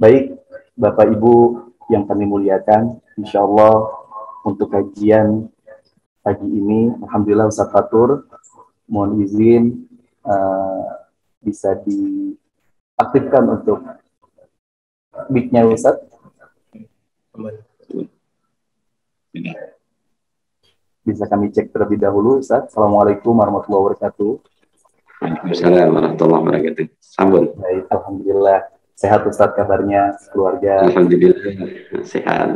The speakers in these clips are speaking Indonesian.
Baik, Bapak Ibu yang kami muliakan, insya Allah untuk kajian pagi ini, Alhamdulillah Ustaz Fatur, mohon izin bisa diaktifkan untuk mic-nya Ustaz. Bisa kami cek terlebih dahulu Ustaz. Assalamualaikum warahmatullahi wabarakatuh. Waalaikumsalam warahmatullahi wabarakatuh. Sambung. Baik, Alhamdulillah. Sehat Ustaz kabarnya, keluarga? Alhamdulillah, sehat.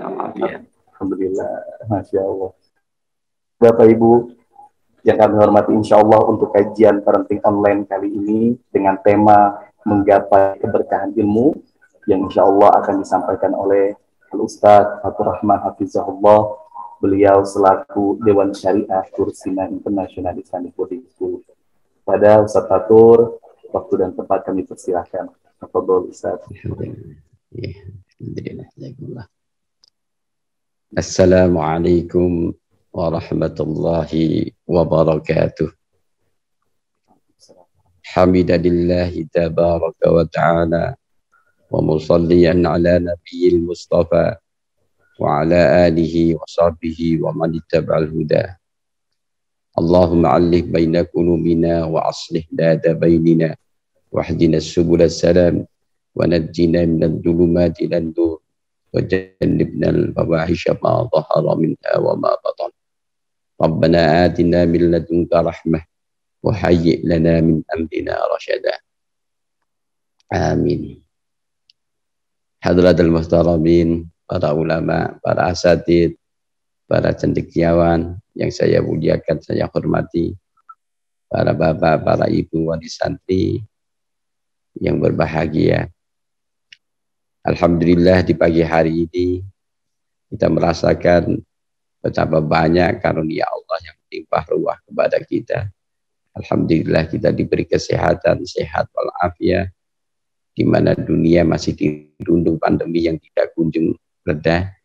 Alhamdulillah, Masya Allah. Bapak Ibu yang kami hormati, insya Allah untuk kajian parenting online kali ini dengan tema menggapai keberkahan ilmu yang insya Allah akan disampaikan oleh Al-Ustadz Fatur Rahman Hafizahullah, beliau selaku Dewan Syariah Kursina International Islamic Boarding School. Pada Ustadz Fatur, waktu dan tempat kami persilahkan. Tafadhol Ustadz. Assalamualaikum warahmatullahi wabarakatuh. Hamidalillahi tabaraka wa ta'ala wa musalliyan ala nabiyil mustafa wa ala alihi wa sahbihi wa man ittaba'al huda. Allahumma allif baina qulubina wa aslih dada bainina wahdina subul salam wa najjina minadh dhulumati ilan nur wa jannibna al-fawahisha ma dhahara minha wa ma batan. Rabbana atina min ladunka rahmah wa hayyi' lana min amrina rasyada. Amin. Hadratul muhtaramin, para ulama, para asatidz, para cendekiawan yang saya muliakan, saya hormati, para bapak, para ibu, wali santri yang berbahagia. Alhamdulillah di pagi hari ini kita merasakan betapa banyak karunia Allah yang melimpah ruah kepada kita. Alhamdulillah kita diberi kesehatan, sehat walafiat, di mana dunia masih dirundung pandemi yang tidak kunjung reda.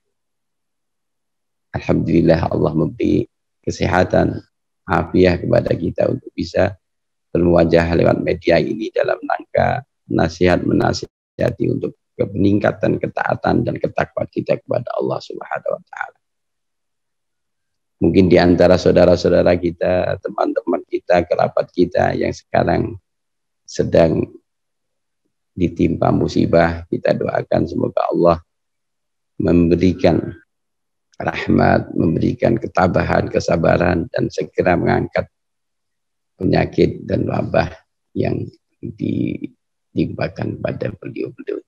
Alhamdulillah Allah memberi kesehatan, afiat kepada kita untuk bisa bermuajah lewat media ini dalam rangka menasihati untuk peningkatan ketaatan dan ketakwaan kita kepada Allah Subhanahu wa taala. Mungkin di antara saudara-saudara kita, teman-teman kita, kerabat kita yang sekarang sedang ditimpa musibah, kita doakan semoga Allah memberikan rahmat, memberikan ketabahan, kesabaran, dan segera mengangkat penyakit dan wabah yang ditimpakan pada beliau-beliau.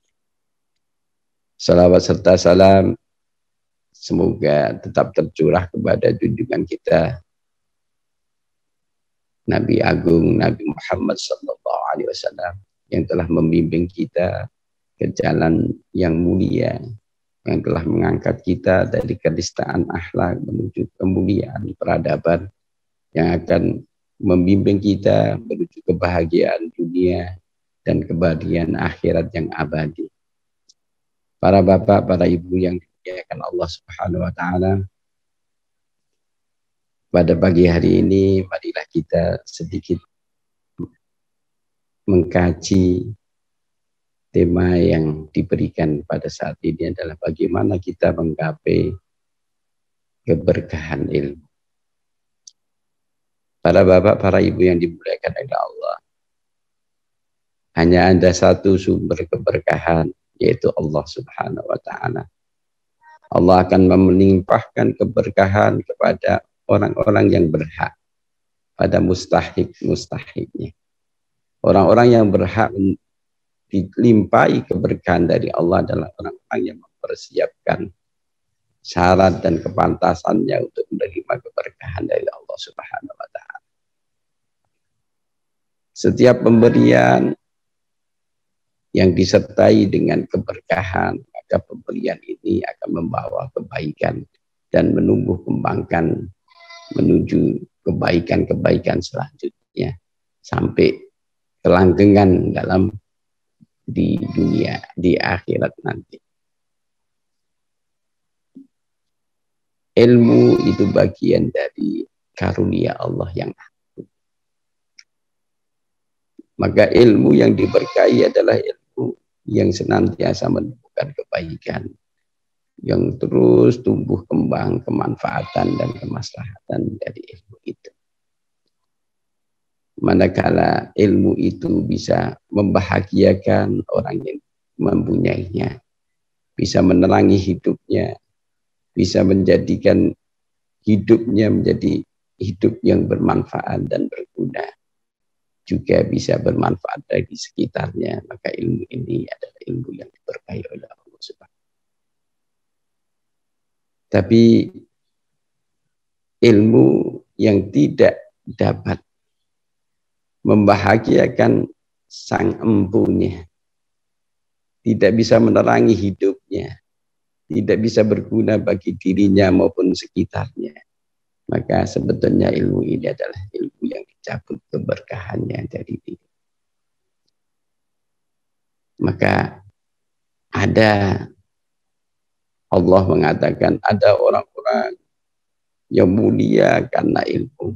Salawat serta salam semoga tetap tercurah kepada junjungan kita Nabi Agung Nabi Muhammad SAW yang telah membimbing kita ke jalan yang mulia, yang telah mengangkat kita dari kenistaan akhlak menuju kemuliaan peradaban, yang akan membimbing kita menuju kebahagiaan dunia dan kebahagiaan akhirat yang abadi. Para bapak, para ibu yang dimuliakan Allah Subhanahu wa taala, pada pagi hari ini marilah kita sedikit mengkaji tema yang diberikan pada saat ini adalah bagaimana kita menggapai keberkahan ilmu. Para bapak, para ibu yang dimuliakan oleh Allah, hanya ada satu sumber keberkahan, yaitu Allah Subhanahu wa taala. Allah akan menimpahkan keberkahan kepada orang-orang yang berhak, pada mustahik-mustahiknya. Orang-orang yang berhak dilimpahi keberkahan dari Allah adalah orang-orang yang mempersiapkan syarat dan kepantasannya untuk menerima keberkahan dari Allah Subhanahu wa taala. Setiap pemberian yang disertai dengan keberkahan, maka pemberian ini akan membawa kebaikan dan menumbuh kembangkan menuju kebaikan-kebaikan selanjutnya sampai kelanggengan dalam di dunia, di akhirat nanti. Ilmu itu bagian dari karunia Allah yang agung. Maka ilmu yang diberkahi adalah ilmu yang senantiasa menumbuh menumbuhkan kebaikan yang terus tumbuh kembang kemanfaatan dan kemaslahatan dari ilmu itu. Manakala ilmu itu bisa membahagiakan orang yang mempunyainya, bisa menerangi hidupnya, bisa menjadikan hidupnya menjadi hidup yang bermanfaat dan berguna, juga bisa bermanfaat bagi sekitarnya, maka ilmu ini adalah ilmu yang diberkahi oleh Allah Subhanahu. Tapi ilmu yang tidak dapat membahagiakan sang empunya, tidak bisa menerangi hidupnya, tidak bisa berguna bagi dirinya maupun sekitarnya, maka sebetulnya ilmu ini adalah ilmu yang dicabut keberkahannya dari diri. Maka ada, Allah mengatakan ada orang-orang yang mulia karena ilmu,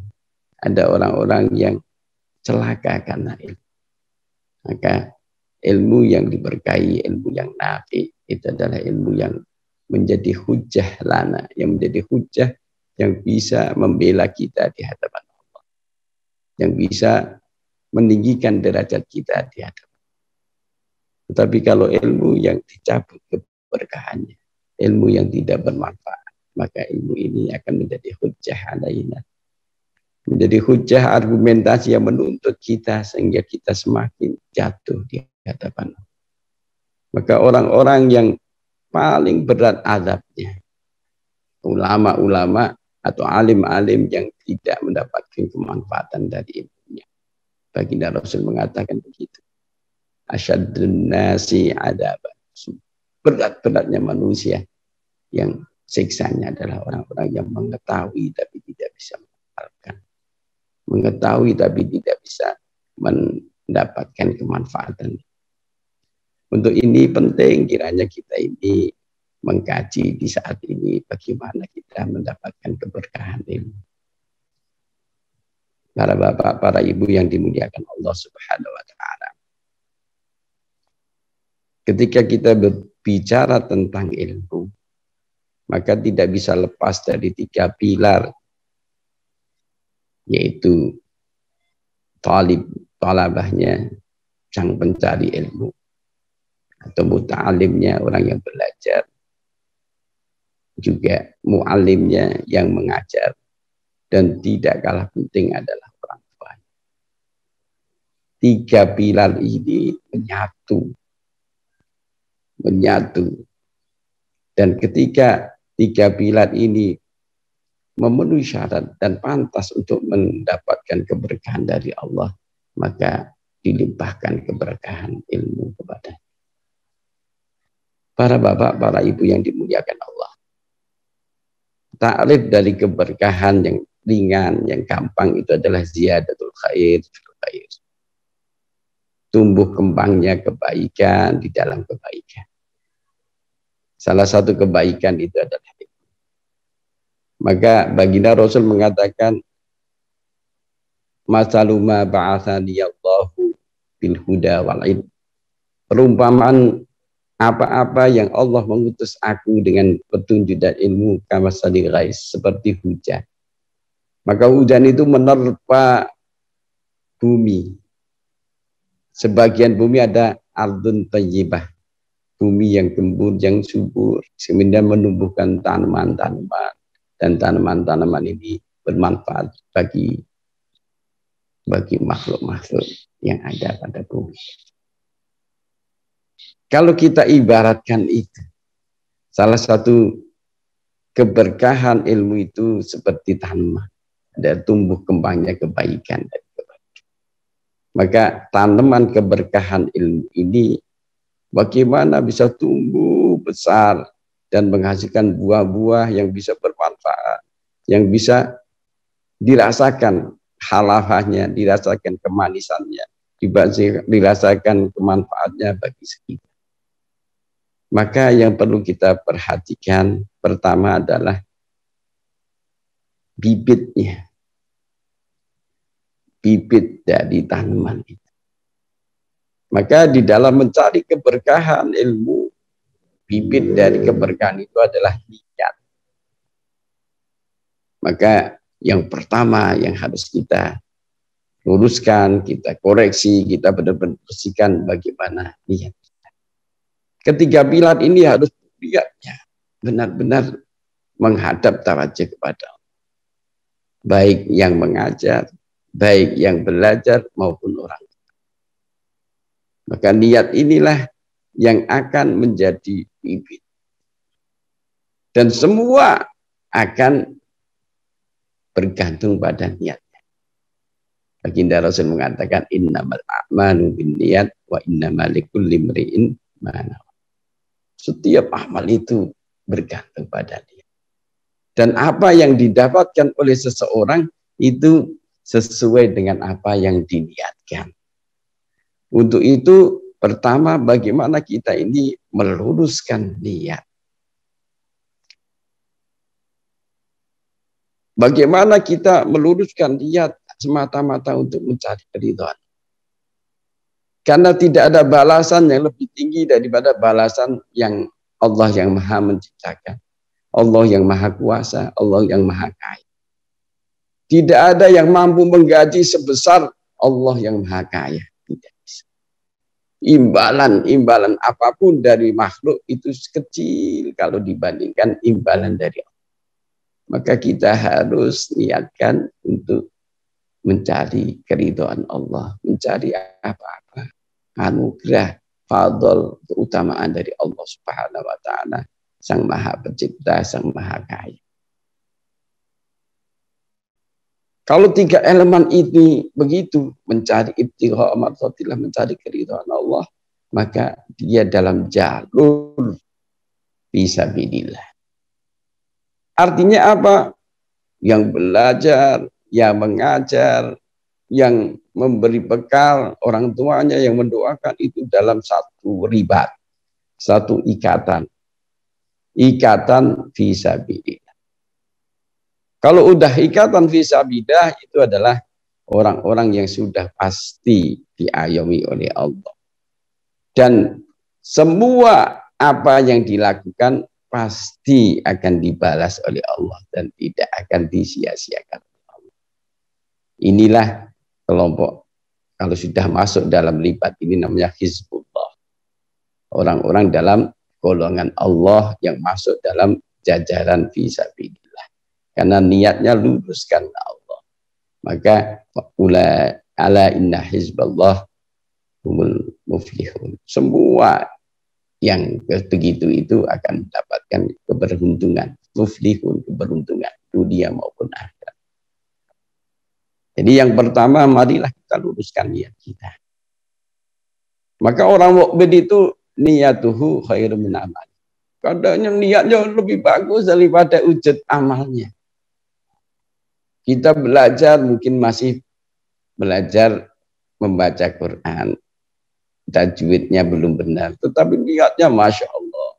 ada orang-orang yang celaka karena ilmu. Maka ilmu yang diberkahi, ilmu yang nafi, itu adalah ilmu yang menjadi hujjah lana, yang menjadi hujjah yang bisa membela kita di hadapan Allah, yang bisa meninggikan derajat kita di hadapan. Tetapi kalau ilmu yang dicabut keberkahannya, ilmu yang tidak bermanfaat, maka ilmu ini akan menjadi hujjah alaina, menjadi hujjah argumentasi yang menuntut kita sehingga kita semakin jatuh di hadapan. Maka orang-orang yang paling berat azabnya, ulama-ulama atau alim-alim yang tidak mendapatkan kemanfaatan dari ilmunya. Baginda Rasul mengatakan begitu. Asyadun nasi adaban. Berat-beratnya manusia yang siksanya adalah orang-orang yang mengetahui tapi tidak bisa mengamalkan. Mengetahui tapi tidak bisa mendapatkan kemanfaatan. Untuk ini penting kiranya kita ini mengkaji di saat ini bagaimana kita mendapatkan keberkahan ilmu. Para bapak, para ibu yang dimuliakan Allah Subhanahu wa Ta'ala. Ketika kita berbicara tentang ilmu, maka tidak bisa lepas dari 3 pilar, yaitu talabahnya, sang pencari ilmu, atau muta'alimnya, orang yang belajar, juga mu'alimnya yang mengajar, dan tidak kalah penting adalah orang tua. 3 pilar ini menyatu. Dan ketika 3 pilar ini memenuhi syarat dan pantas untuk mendapatkan keberkahan dari Allah, maka dilimpahkan keberkahan ilmu kepada para bapak, para ibu yang dimuliakan Allah. Ta'rif dari keberkahan yang ringan, yang gampang itu adalah ziyadatul khair. Tumbuh kembangnya kebaikan di dalam kebaikan. Salah satu kebaikan itu adalah ilmu. Maka baginda Rasul mengatakan, masaluma ba'athaniyallahu bil huda wal ilm. Perumpamaan apa-apa yang Allah mengutus aku dengan petunjuk dan ilmu, kamasalil ghais, seperti hujan. Maka hujan itu menerpa bumi. Sebagian bumi ada ardun thayyibah, bumi yang gembur, yang subur, kemudian menumbuhkan tanaman-tanaman, dan tanaman-tanaman ini bermanfaat bagi makhluk-makhluk yang ada pada bumi. Kalau kita ibaratkan itu, salah satu keberkahan ilmu itu seperti tanaman, ada tumbuh kembangnya kebaikan dan kebaikan. Maka tanaman keberkahan ilmu ini bagaimana bisa tumbuh besar dan menghasilkan buah-buah yang bisa bermanfaat, yang bisa dirasakan halawahnya, dirasakan kemanisannya, dirasakan kemanfaatnya bagi sekitar. Maka yang perlu kita perhatikan pertama adalah bibitnya, bibit dari tanaman itu. Maka di dalam mencari keberkahan ilmu, bibit dari keberkahan itu adalah niat. Maka yang pertama yang harus kita luruskan, kita koreksi, kita benar-benar bersihkan bagaimana niat. Ketiga pilar ini harus niatnya benar-benar menghadap tawajjuh kepada Allah. Baik yang mengajar, baik yang belajar maupun orang. Maka niat inilah yang akan menjadi bibit. Dan semua akan bergantung pada niatnya. Baginda Rasul mengatakan innamal a'malu binniyat wa innamal likulli imri'in ma nawa. Setiap amal itu bergantung pada niat. Dan apa yang didapatkan oleh seseorang itu sesuai dengan apa yang diniatkan. Untuk itu pertama bagaimana kita ini meluruskan niat. Bagaimana kita meluruskan niat semata-mata untuk mencari keridhaan. Karena tidak ada balasan yang lebih tinggi daripada balasan yang Allah yang Maha menciptakan. Allah yang Maha Kuasa, Allah yang Maha Kaya. Tidak ada yang mampu menggaji sebesar Allah yang Maha Kaya. Tidak bisa. Imbalan apapun dari makhluk itu kecil kalau dibandingkan imbalan dari Allah. Maka kita harus niatkan untuk mencari keridhaan Allah, mencari apa-apa anugerah, fadl, keutamaan dari Allah Subhanahu wa taala, Sang Maha Pencipta, Sang Maha Kaya. Kalau tiga elemen ini begitu, mencari ibtigha mardhatillah, mencari keridhaan Allah, maka dia dalam jalur fisabilillah. Artinya apa? Yang belajar, yang mengajar, yang memberi bekal orang tuanya, yang mendoakan itu dalam satu ribat, satu ikatan fisabilillah. Kalau udah ikatan fisabilillah itu adalah orang-orang yang sudah pasti diayomi oleh Allah. Dan semua apa yang dilakukan pasti akan dibalas oleh Allah dan tidak akan disia-siakan oleh Allah. Inilah kelompok, kalau sudah masuk dalam libat ini namanya Hizbullah. Orang-orang dalam golongan Allah yang masuk dalam jajaran fisabilillah. Karena niatnya lurus karena Allah. Maka ala inna hizballah humul muflihun. Semua yang begitu itu akan mendapatkan keberuntungan, muflihun, keberuntungan dunia maupun akhirat. Jadi yang pertama, marilah kita luruskan niat kita. Maka orang mukmin itu niyatuhu khairum min amal. Kadangnya niatnya lebih bagus daripada wujud amalnya. Kita belajar, mungkin masih belajar membaca Quran. Tajwidnya belum benar, tetapi niatnya Masya Allah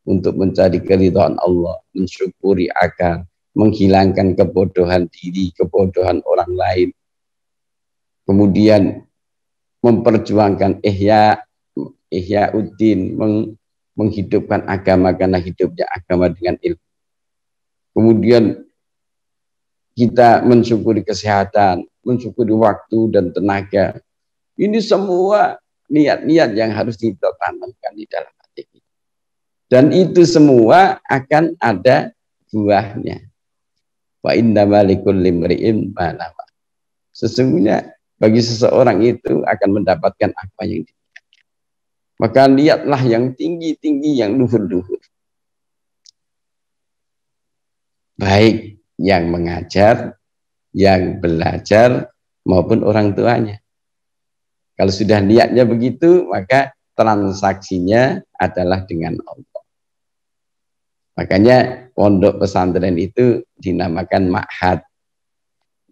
untuk mencari keridhaan Allah, mensyukuri akal, menghilangkan kebodohan diri, kebodohan orang lain, kemudian memperjuangkan Ihya'uddin, menghidupkan agama karena hidupnya agama dengan ilmu. Kemudian kita mensyukuri kesehatan, mensyukuri waktu dan tenaga. Ini semua niat-niat yang harus kita tanamkan di dalam hati kita. Dan itu semua akan ada buahnya. Wa innamal likulli imri'in ma nawa. Sesungguhnya bagi seseorang itu akan mendapatkan apa yang diniatkan. Maka niatlah yang tinggi-tinggi, yang luhur-luhur. Baik yang mengajar, yang belajar, maupun orang tuanya. Kalau sudah niatnya begitu, maka transaksinya adalah dengan Allah. Makanya pondok pesantren itu dinamakan ma'had.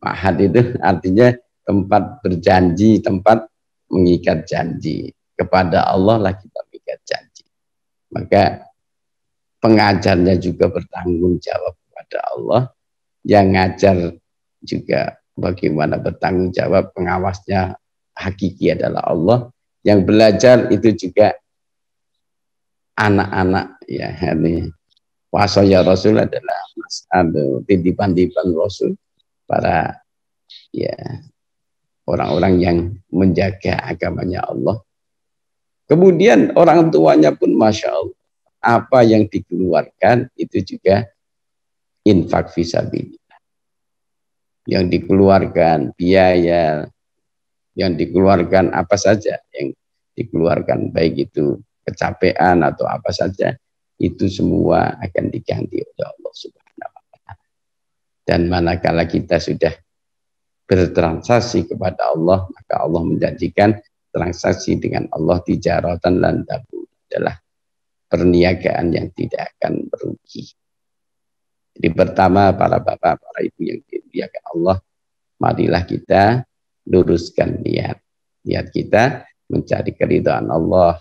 Ma'had itu artinya tempat berjanji, tempat mengikat janji. Kepada Allah lah kita mengikat janji. Maka pengajarnya juga bertanggung jawab kepada Allah. Yang ngajar juga bagaimana bertanggung jawab, pengawasnya hakiki adalah Allah. Yang belajar itu juga anak-anak Ya, ini wasaya Rasul adalah titipan-titipan Rasul para ya orang-orang yang menjaga agamanya Allah. Kemudian orang tuanya pun Masya Allah, apa yang dikeluarkan itu juga infak fisabilillah. Yang dikeluarkan biaya, yang dikeluarkan apa saja, yang dikeluarkan baik itu kecapean atau apa saja, itu semua akan diganti oleh Allah Subhanahu wa Ta'ala. Dan manakala kita sudah bertransaksi kepada Allah, maka Allah menjanjikan transaksi dengan Allah tijaratan lan tabur adalah perniagaan yang tidak akan merugi. Jadi pertama para bapak, para ibu yang dimuliakan Allah, marilah kita luruskan niat. Niat kita mencari keridhaan Allah,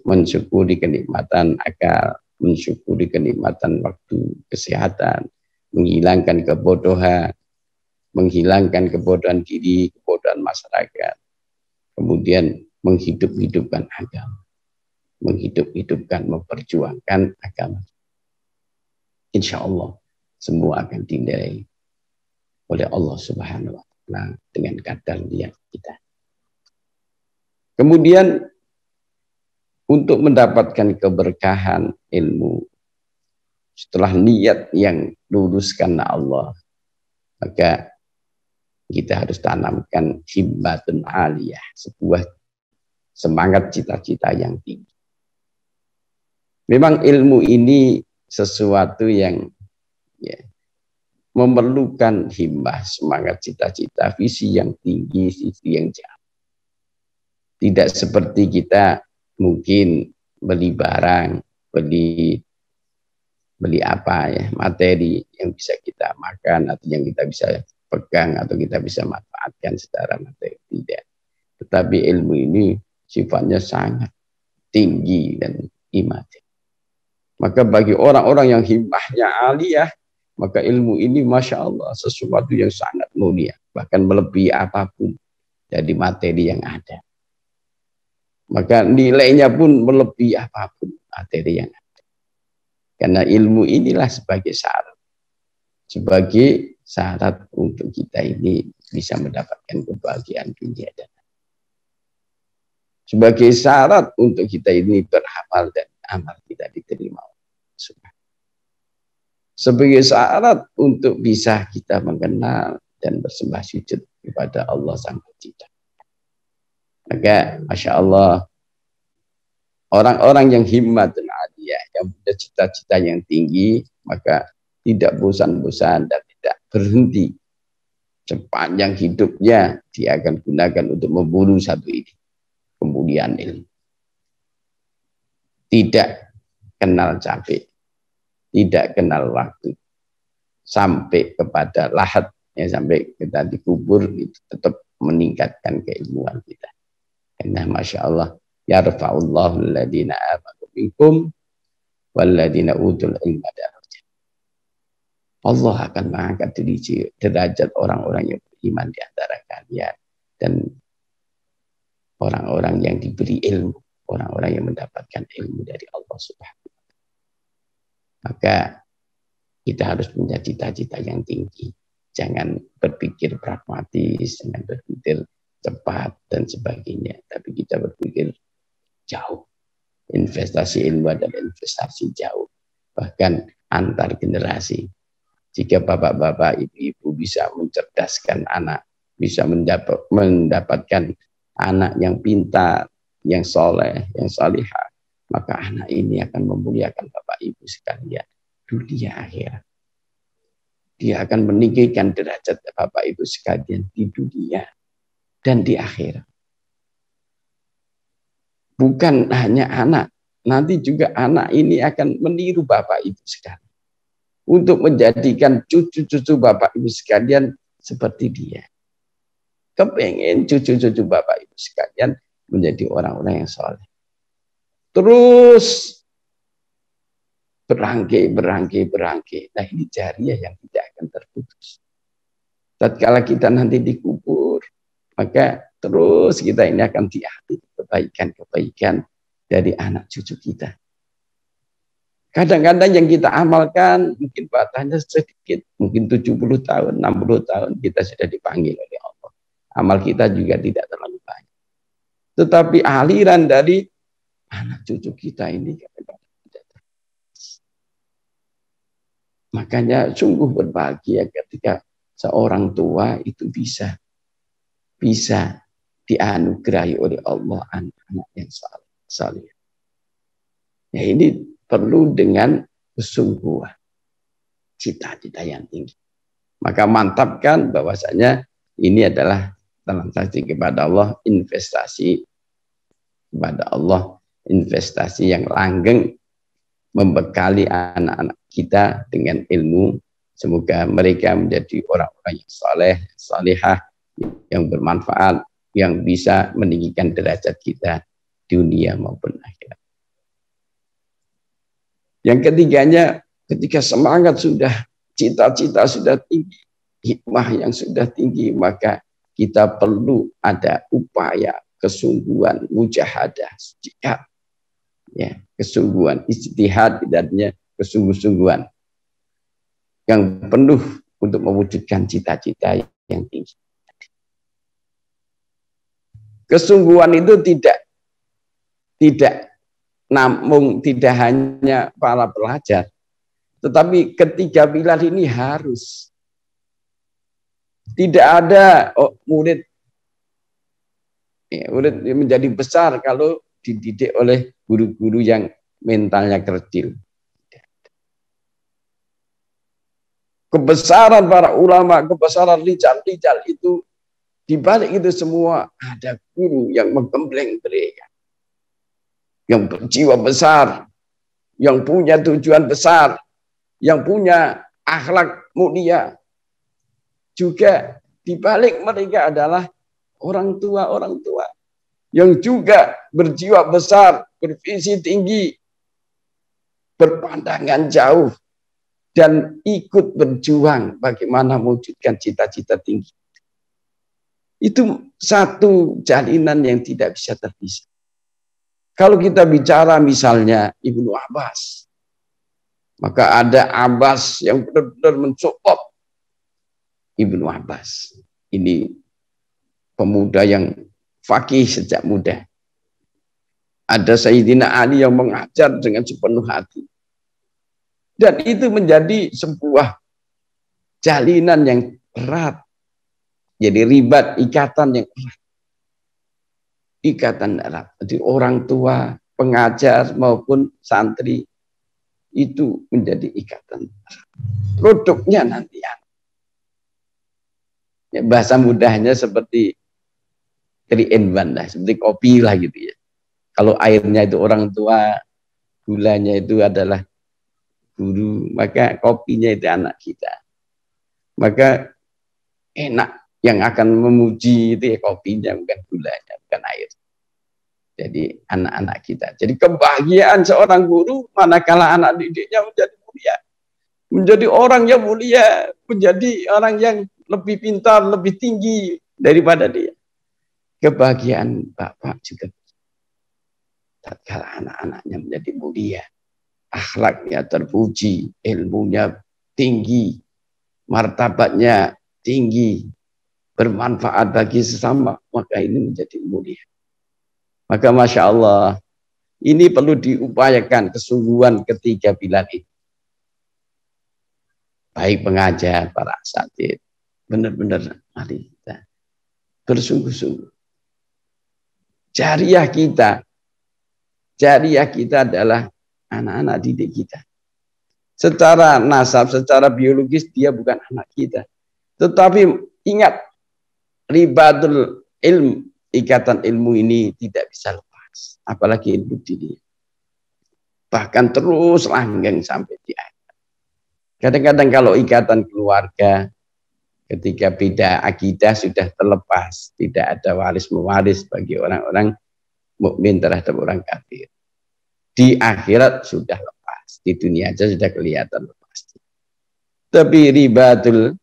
mensyukuri kenikmatan akal, mensyukuri kenikmatan waktu, kesehatan, menghilangkan kebodohan, menghilangkan kebodohan diri, kebodohan masyarakat. Kemudian menghidup-hidupkan agama. Menghidup-hidupkan, memperjuangkan agama. Insya Allah semua akan dinilai oleh Allah Subhanahu wa Ta'ala dengan kadar niat kita. Kemudian untuk mendapatkan keberkahan ilmu, setelah niat yang lurus karena Allah, maka kita harus tanamkan himmatun aliyah, sebuah semangat cita-cita yang tinggi. Memang ilmu ini sesuatu yang ya, memerlukan himmah, semangat cita-cita, visi yang tinggi, visi yang jauh. Tidak seperti kita mungkin beli barang, beli apa ya, materi yang bisa kita makan atau yang kita bisa pegang atau kita bisa manfaatkan secara materi. Tidak. Tetapi ilmu ini sifatnya sangat tinggi dan imatif. Maka bagi orang-orang yang himmahnya aliyah, maka ilmu ini Masya Allah sesuatu yang sangat mulia, bahkan melebihi apapun dari materi yang ada. Maka nilainya pun melebihi apapun materi yang ada. Karena ilmu inilah sebagai syarat untuk kita ini bisa mendapatkan kebahagiaan dunia dan akhirat. Sebagai syarat untuk kita ini beramal dan amal kita diterima. Sebagai syarat untuk bisa kita mengenal dan bersembah sujud kepada Allah Sang Pencipta. Maka Masya Allah, orang-orang yang himmat dan aliyah, yang punya cita-cita yang tinggi, maka tidak bosan-bosan dan tidak berhenti. Sepanjang hidupnya dia akan gunakan untuk memburu satu ini, kemuliaan ilmu. Tidak kenal capek, tidak kenal waktu, sampai kepada lahat, ya, sampai kita dikubur itu tetap meningkatkan keilmuan kita. Karena Masya Allah, yarfa'ullahu alladhina amanu minkum walladhina utul ilma darajat. Allah akan mengangkat derajat orang-orang yang beriman di antara kalian dan orang-orang yang diberi ilmu, orang-orang yang mendapatkan ilmu dari Allah Subhanahu wa Ta'ala. Maka kita harus punya cita-cita yang tinggi. Jangan berpikir pragmatis, jangan berpikir cepat dan sebagainya, tapi kita berpikir jauh. Investasi ilmu adalah investasi jauh, bahkan antar generasi. Jika bapak-bapak, ibu-ibu bisa mencerdaskan anak, bisa mendapatkan anak yang pintar, yang soleh, yang salihah, maka anak ini akan memuliakan bapak ibu sekalian dunia akhirat. Dia akan meninggikan derajat bapak ibu sekalian di dunia dan di akhirat. Bukan hanya anak, nanti juga anak ini akan meniru bapak ibu sekalian untuk menjadikan cucu-cucu bapak ibu sekalian seperti dia. Kepengen cucu-cucu bapak ibu sekalian menjadi orang-orang yang soleh. Terus berangkai. Nah, ini jariah yang tidak akan terputus. Tatkala kita nanti dikubur, maka terus kita ini akan diambil kebaikan-kebaikan dari anak cucu kita. Kadang-kadang yang kita amalkan mungkin batasnya sedikit, mungkin 70 tahun, 60 tahun kita sudah dipanggil oleh Allah. Amal kita juga tidak terlalu banyak. Tetapi aliran dari anak cucu kita ini, makanya sungguh berbahagia ketika seorang tua itu bisa dianugerahi oleh Allah anak-anak yang saleh. Ya, ini perlu dengan kesungguhan, cita-cita yang tinggi. Maka mantapkan bahwasanya ini adalah transaksi kepada Allah, investasi kepada Allah, investasi yang langgeng, membekali anak-anak kita dengan ilmu. Semoga mereka menjadi orang-orang yang saleh, salihah, yang bermanfaat, yang bisa meninggikan derajat kita dunia maupun akhirat. Yang ketiganya, ketika semangat sudah, cita-cita sudah tinggi, hikmah yang sudah tinggi, maka kita perlu ada upaya, kesungguhan, mujahadah, jihad, ya, kesungguhan, ijtihad, artinya kesungguh-sungguhan yang penuh untuk mewujudkan cita-cita yang tinggi. Kesungguhan itu tidak namun tidak hanya para pelajar, tetapi ketiga pilar ini harus. Tidak ada murid menjadi besar kalau dididik oleh guru-guru yang mentalnya kerdil. Kebesaran para ulama, kebesaran rijal-rijal itu, di balik itu semua ada guru yang menggembleng mereka, yang berjiwa besar, yang punya tujuan besar, yang punya akhlak mulia. Juga di balik mereka adalah orang tua yang juga berjiwa besar, bervisi tinggi, berpandangan jauh, dan ikut berjuang bagaimana mewujudkan cita-cita tinggi. Itu satu jalinan yang tidak bisa terpisah. Kalau kita bicara misalnya Ibnu Abbas, maka ada Abbas yang benar-benar mensupport Ibnu Abbas. Ini pemuda yang faqih sejak muda. Ada Sayyidina Ali yang mengajar dengan sepenuh hati. Dan itu menjadi sebuah jalinan yang erat. Jadi ribat, ikatan yang erat. Ikatan erat. Jadi orang tua, pengajar maupun santri itu menjadi ikatan erat. Produknya nanti ya, bahasa mudahnya seperti 3-in-1 lah, seperti kopi lah gitu ya. Kalau airnya itu orang tua, gulanya itu adalah guru, maka kopinya itu anak kita. Maka enak yang akan memuji itu ya kopinya, bukan gulanya, bukan air. Jadi anak-anak kita. Jadi kebahagiaan seorang guru manakala anak didiknya menjadi mulia. Menjadi orang yang mulia, menjadi orang yang lebih pintar, lebih tinggi daripada dia. Kebahagiaan bapak juga tatkala anak-anaknya menjadi mulia, akhlaknya terpuji, ilmunya tinggi, martabatnya tinggi, bermanfaat bagi sesama, maka ini menjadi mulia. Maka Masya Allah, ini perlu diupayakan kesungguhan ketiga pilar ini. Baik pengajar, para asatidz, benar-benar mari kita bersungguh-sungguh. Jariah kita adalah anak-anak didik kita. Secara nasab, secara biologis dia bukan anak kita. Tetapi ingat, ribatul ilm, ikatan ilmu ini tidak bisa lepas. Apalagi ilmu dini. Bahkan terus langgeng sampai di akhir. Kadang-kadang kalau ikatan keluarga, ketika beda akidah sudah terlepas, tidak ada waris-mewaris bagi orang-orang mukmin terhadap orang kafir. Di akhirat sudah lepas, di dunia aja sudah kelihatan lepas. Tapi ribatul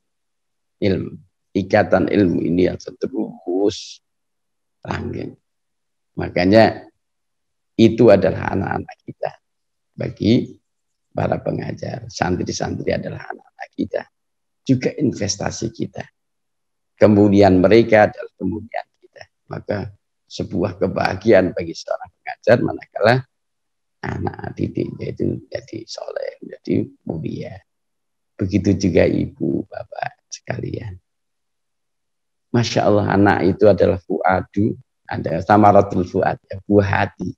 ilmu, ikatan ilmu ini yang terus langgeng. Makanya itu adalah anak-anak kita bagi para pengajar, santri-santri adalah anak-anak kita, juga investasi kita. Kemudian mereka adalah kemudian kita. Maka sebuah kebahagiaan bagi seorang pengajar manakala anak didiknya itu jadi soleh, jadi mulia. Begitu juga ibu, bapak sekalian. Masya Allah, anak itu adalah fuadu, ada samaratul fuad, ya, buah hati.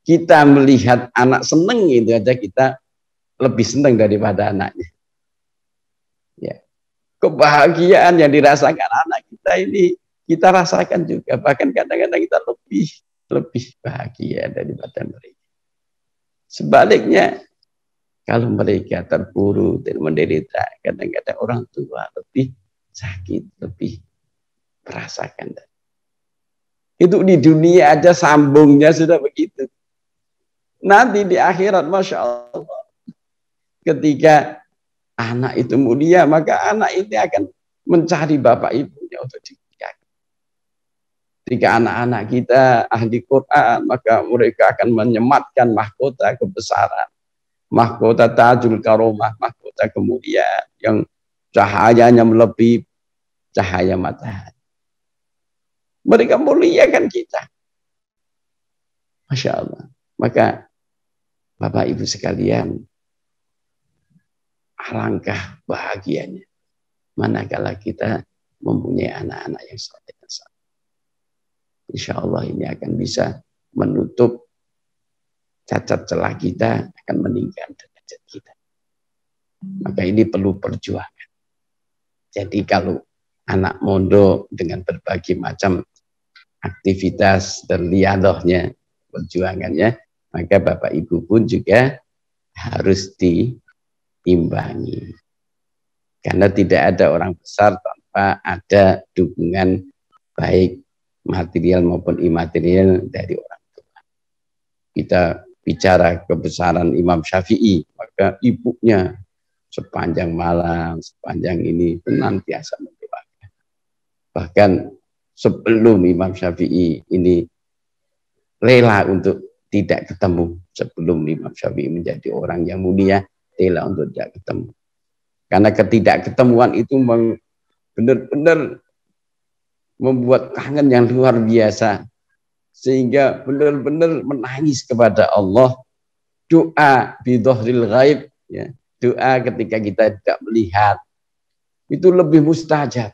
Kita melihat anak seneng itu aja kita lebih senang daripada anaknya. Ya. Kebahagiaan yang dirasakan anak kita ini kita rasakan juga, bahkan kadang-kadang kita lebih bahagia daripada mereka. Sebaliknya, kalau mereka terpuruk dan menderita, kadang-kadang orang tua lebih sakit, lebih merasakan. Itu di dunia aja sambungnya sudah begitu. Nanti di akhirat, Masya Allah, ketika anak itu mulia, maka anak itu akan mencari bapak ibunya untuk dimuliakan. Ketika anak-anak kita ahli Quran, maka mereka akan menyematkan mahkota kebesaran, mahkota tajul karomah, mahkota kemuliaan yang cahayanya melebihi cahaya matahari. Mereka muliakan kita. Masya Allah. Maka Bapak Ibu sekalian, alangkah bahagianya manakala kita mempunyai anak-anak yang saleh dan saleh. Insya Allah ini akan bisa menutup cacat celah kita, akan meningkatkan derajat kita. Maka ini perlu perjuangan. Jadi kalau anak mondok dengan berbagai macam aktivitas dan riadohnya, perjuangannya, maka Bapak Ibu pun juga harus diimbangi. Karena tidak ada orang besar tanpa ada dukungan baik material maupun imaterial dari orang tua. Kita bicara kebesaran Imam Syafi'i, maka ibunya sepanjang malam, sepanjang ini senantiasa mendoakan. Bahkan sebelum Imam Syafi'i ini rela untuk tidak ketemu, sebelum Imam Syafi'i menjadi orang yang mulia, rela untuk tidak ketemu. Karena ketidakketemuan itu benar-benar membuat kangen yang luar biasa. Sehingga benar-benar menangis kepada Allah. Doa bidhahril ghaib, ya, doa ketika kita tidak melihat, itu lebih mustajab.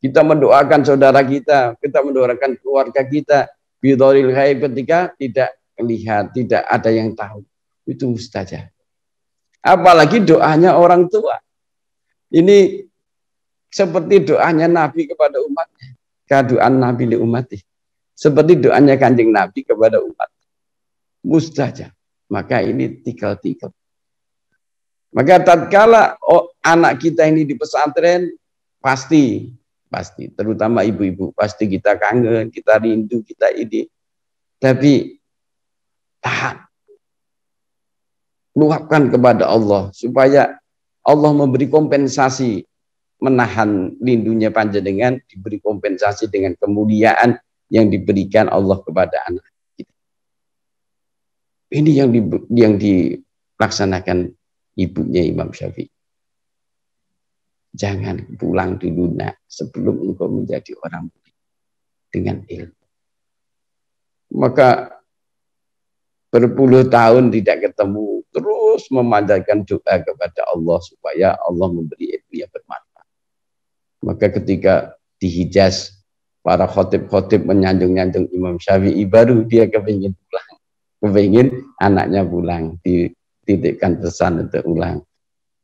Kita mendoakan saudara kita mendoakan keluarga kita, bidhahril ghaib ketika tidak melihat, tidak ada yang tahu. Itu mustajab. Apalagi doanya orang tua. Ini seperti doanya Nabi kepada umatnya. Kaduan Nabi li umati. Seperti doanya Kanjeng Nabi kepada umat. Mustajab. Maka ini tikal-tikal. Maka tatkala anak kita ini di pesantren, pasti, terutama ibu-ibu, pasti kita kangen, kita rindu, kita ini. Tapi tahan. Luapkan kepada Allah supaya Allah memberi kompensasi, menahan rindunya panjenengan, diberi kompensasi dengan kemuliaan yang diberikan Allah kepada anak kita. Ini yang dilaksanakan ibunya Imam Syafi'i. Jangan pulang dulu nak, sebelum engkau menjadi orang mulia dengan ilmu. Maka berpuluh tahun tidak ketemu, terus memanjatkan doa kepada Allah supaya Allah memberi ilmu yang bermanfaat. Maka ketika di Hijaz, para khotib-khotib menyanjung-nyanjung Imam Syafi'i, baru dia kepingin pulang. Kepingin anaknya pulang, dititipkan pesan untuk pulang.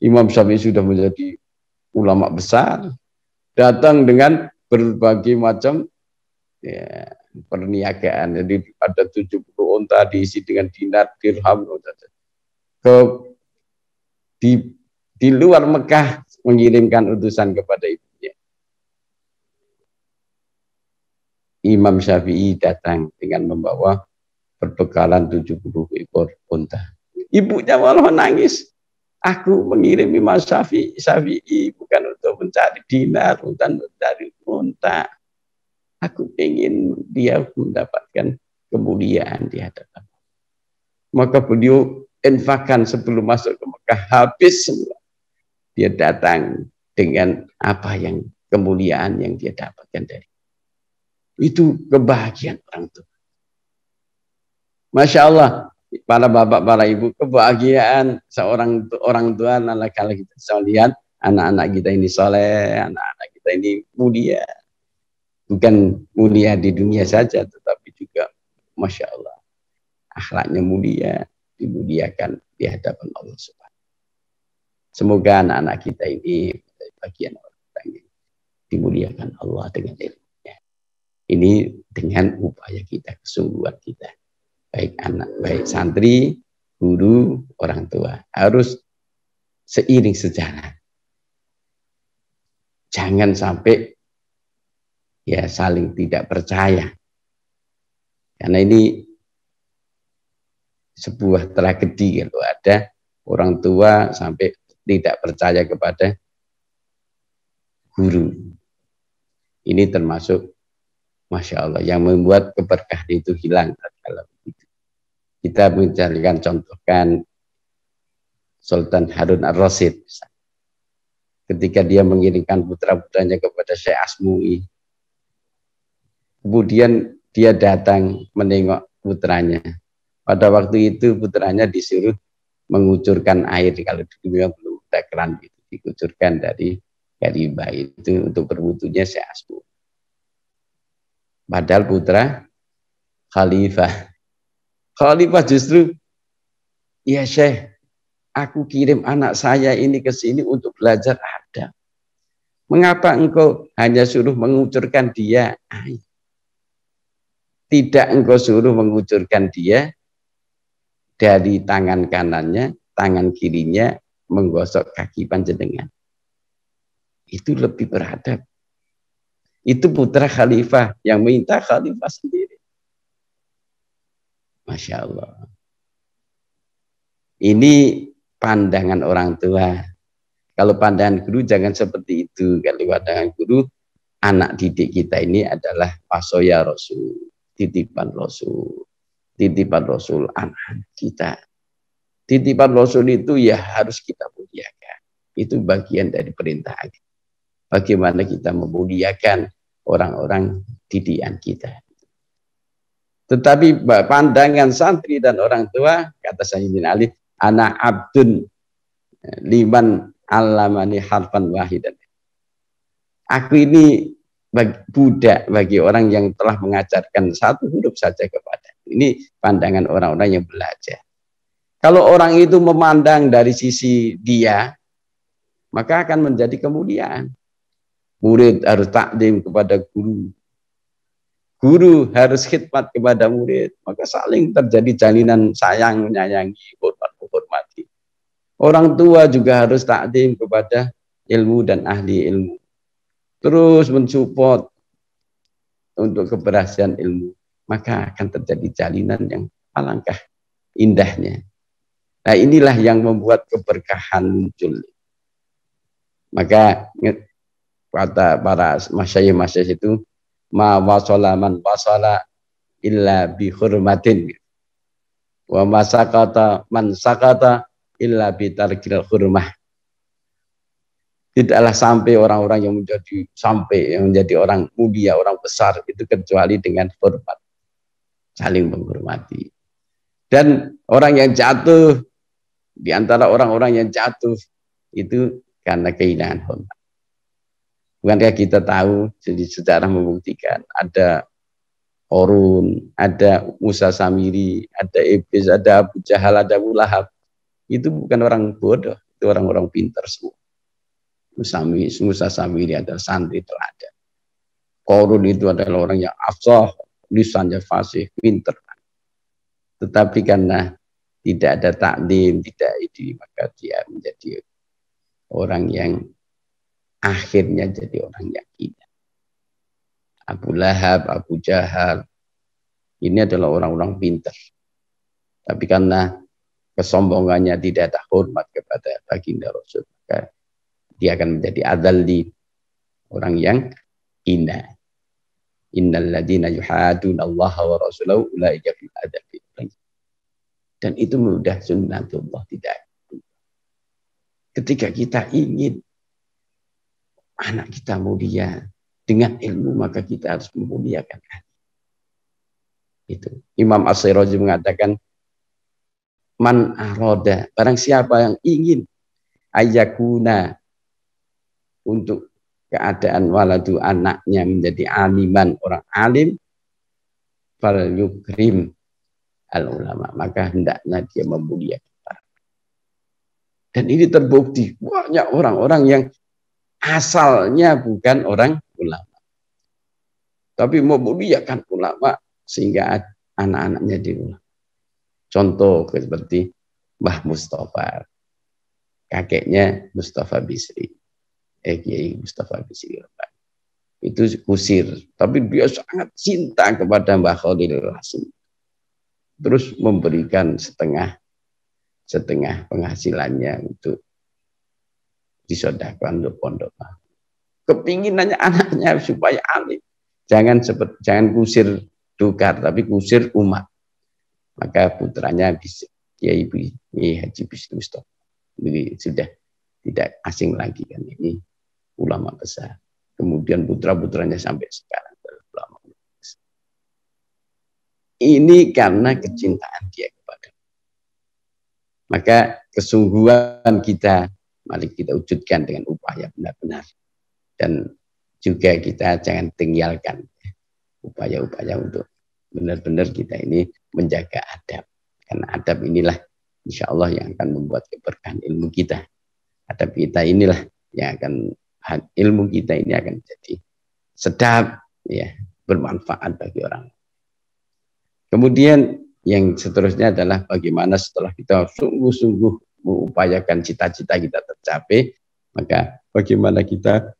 Imam Syafi'i sudah menjadi ulama besar, datang dengan berbagai macam ya, perniagaan. Jadi ada 70 unta diisi dengan dinar, dirham, di luar Mekah mengirimkan utusan kepada ibunya. Imam Syafi'i datang dengan membawa perbekalan 70 ekor unta. Ibunya malah menangis. Aku mengirim Imam Syafi'i bukan untuk mencari dinar, bukan mencari unta. Aku ingin dia mendapatkan kemuliaan di hadapan. Maka beliau infakkan sebelum masuk ke Mekah, habis semua. Dia datang dengan apa yang kemuliaan yang dia dapatkan dari itu, kebahagiaan orang tua. Masya Allah, para bapak, para ibu, kebahagiaan seorang orang tua kalau kita bisa lihat anak-anak kita ini soleh, anak-anak kita ini mulia. Bukan mulia di dunia saja, tetapi juga Masya Allah, akhlaknya mulia, dimuliakan di hadapan Allah Subhanahu. Semoga anak-anak kita ini bagian orang yang dimuliakan Allah dengan ilmunya. Ini dengan upaya kita, kesungguhan kita. Baik anak, baik santri, guru, orang tua. Harus seiring sejalan. Jangan sampai ya saling tidak percaya. Karena ini sebuah tragedi kalau ada orang tua sampai tidak percaya kepada guru. Ini termasuk Masya Allah yang membuat keberkahan itu hilang. Kalau begitu, kita mencarikan contohkan Sultan Harun ar-Rasyid ketika dia mengirimkan putra-putranya kepada Syekh Asmui. Kemudian dia datang menengok putranya. Pada waktu itu putranya disuruh mengucurkan air, kalau dulu belum ada keran itu, dikucurkan dari limbah itu untuk berwudunya Syekh Asmui. Padahal putra Khalifah justru, ya Syekh, aku kirim anak saya ini ke sini untuk belajar adab. Mengapa engkau hanya suruh mengucurkan dia air? Tidak engkau suruh mengucurkan dia dari tangan kanannya, tangan kirinya menggosok kaki panjenengan. Itu lebih beradab. Itu putra khalifah yang minta khalifah sendiri. Masya Allah. Ini pandangan orang tua. Kalau pandangan guru jangan seperti itu. Kalau pandangan guru, anak didik kita ini adalah wasoya Rasul, titipan Rasul. Titipan Rasul anak kita. Titipan Rasul itu ya harus kita muliakan. Itu bagian dari perintah. Bagaimana kita memuliakan orang-orang didikan kita. Tetapi pandangan santri dan orang tua, kata Sayyidina Ali, ana abdun liman allamani harfan wahidan. Aku ini budak bagi orang yang telah mengajarkan satu huruf saja kepada. Ini pandangan orang-orang yang belajar. Kalau orang itu memandang dari sisi dia, maka akan menjadi kemuliaan. Murid harus takdim kepada guru. Guru harus khidmat kepada murid. Maka saling terjadi jalinan sayang, menyayangi, hormat, menghormati. Orang tua juga harus takdim kepada ilmu dan ahli ilmu. Terus mensupport untuk keberhasilan ilmu. Maka akan terjadi jalinan yang alangkah indahnya. Nah, inilah yang membuat keberkahan muncul. Maka kata para masyayikh itu, ma wasala man wasala illa bi hurmatin, wa masakata man sakata illa bi tarkil hurmah. Tidaklah sampai orang-orang yang menjadi orang mulia, orang besar itu kecuali dengan hormat, saling menghormati. Dan orang yang jatuh, di antara orang-orang yang jatuh itu karena kehilangan hormat. Bukankah kita tahu, jadi sejarah membuktikan ada Qarun, ada Musa Samiri, ada Iblis, ada Abu Jahal, ada Abu Lahab. Itu bukan orang bodoh, itu orang-orang pintar semua. Musa Samiri adalah santri teladan. Qarun itu adalah orang yang afsah, lisannya fasih, pintar. Tetapi karena tidak ada takdim, tidak itu, maka dia menjadi orang yang akhirnya jadi orang yang hina. Abu Lahab, Abu Jahal, ini adalah orang-orang pintar. Tapi karena kesombongannya tidak ada hormat kepada baginda Rasul, maka dia akan menjadi adalli, orang yang hina. Innal ladzina yuhaduna Allah wa rasulahu ulaika fil adabi. Dan itu mudah sunnatullah, tidak. Ketika kita ingin anak kita mulia dengan ilmu, maka kita harus memuliakan anak. Itu Imam As-Sirazi mengatakan, man aroda, barang siapa yang ingin ayakuna, untuk keadaan waladu anaknya menjadi aliman, orang alim, fal yukrim al ulama, maka hendaknya dia memuliakan. Dan ini terbukti banyak orang-orang yang asalnya bukan orang ulama, tapi memuliakan ulama sehingga anak-anaknya diulama. Contoh seperti Mbah Mustafa, kakeknya Mustafa Bisri, Kiai Mustafa Bisri. Itu kusir, tapi dia sangat cinta kepada Mbah Khalil Hasim. Terus memberikan setengah penghasilannya untuk disodakkan untuk pondok. Kepinginannya anaknya supaya alim. Jangan kusir Dukar, tapi kusir umat. Maka putranya Kiai Haji Bisri Mustafa. Jadi sudah tidak asing lagi kan, ini ulama besar. Kemudian putra-putranya sampai sekarang ulama besar. Ini karena kecintaan dia kepada. Maka kesungguhan kita mari kita wujudkan dengan upaya benar-benar. Dan juga kita jangan tinggalkan upaya-upaya untuk benar-benar kita ini menjaga adab. Karena adab inilah insya Allah yang akan membuat keberkahan ilmu kita. Adab kita inilah yang akan, ilmu kita ini akan jadi sedap, ya, bermanfaat bagi orang. Kemudian yang seterusnya adalah bagaimana setelah kita sungguh-sungguh mengupayakan cita-cita kita tercapai, maka bagaimana kita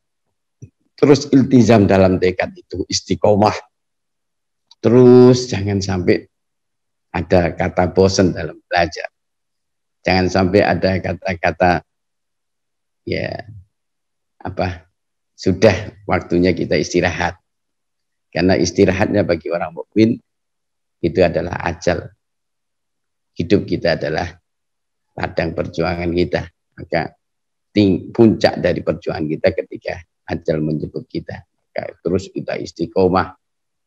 terus iltizam dalam tekad itu, istiqomah. Terus jangan sampai ada kata bosan dalam belajar. Jangan sampai ada kata-kata ya sudah waktunya kita istirahat. Karena istirahatnya bagi orang mukmin itu adalah ajal. Hidup kita adalah ladang perjuangan kita. Maka puncak dari perjuangan kita ketika ajal menjemput kita. Maka terus kita istiqomah.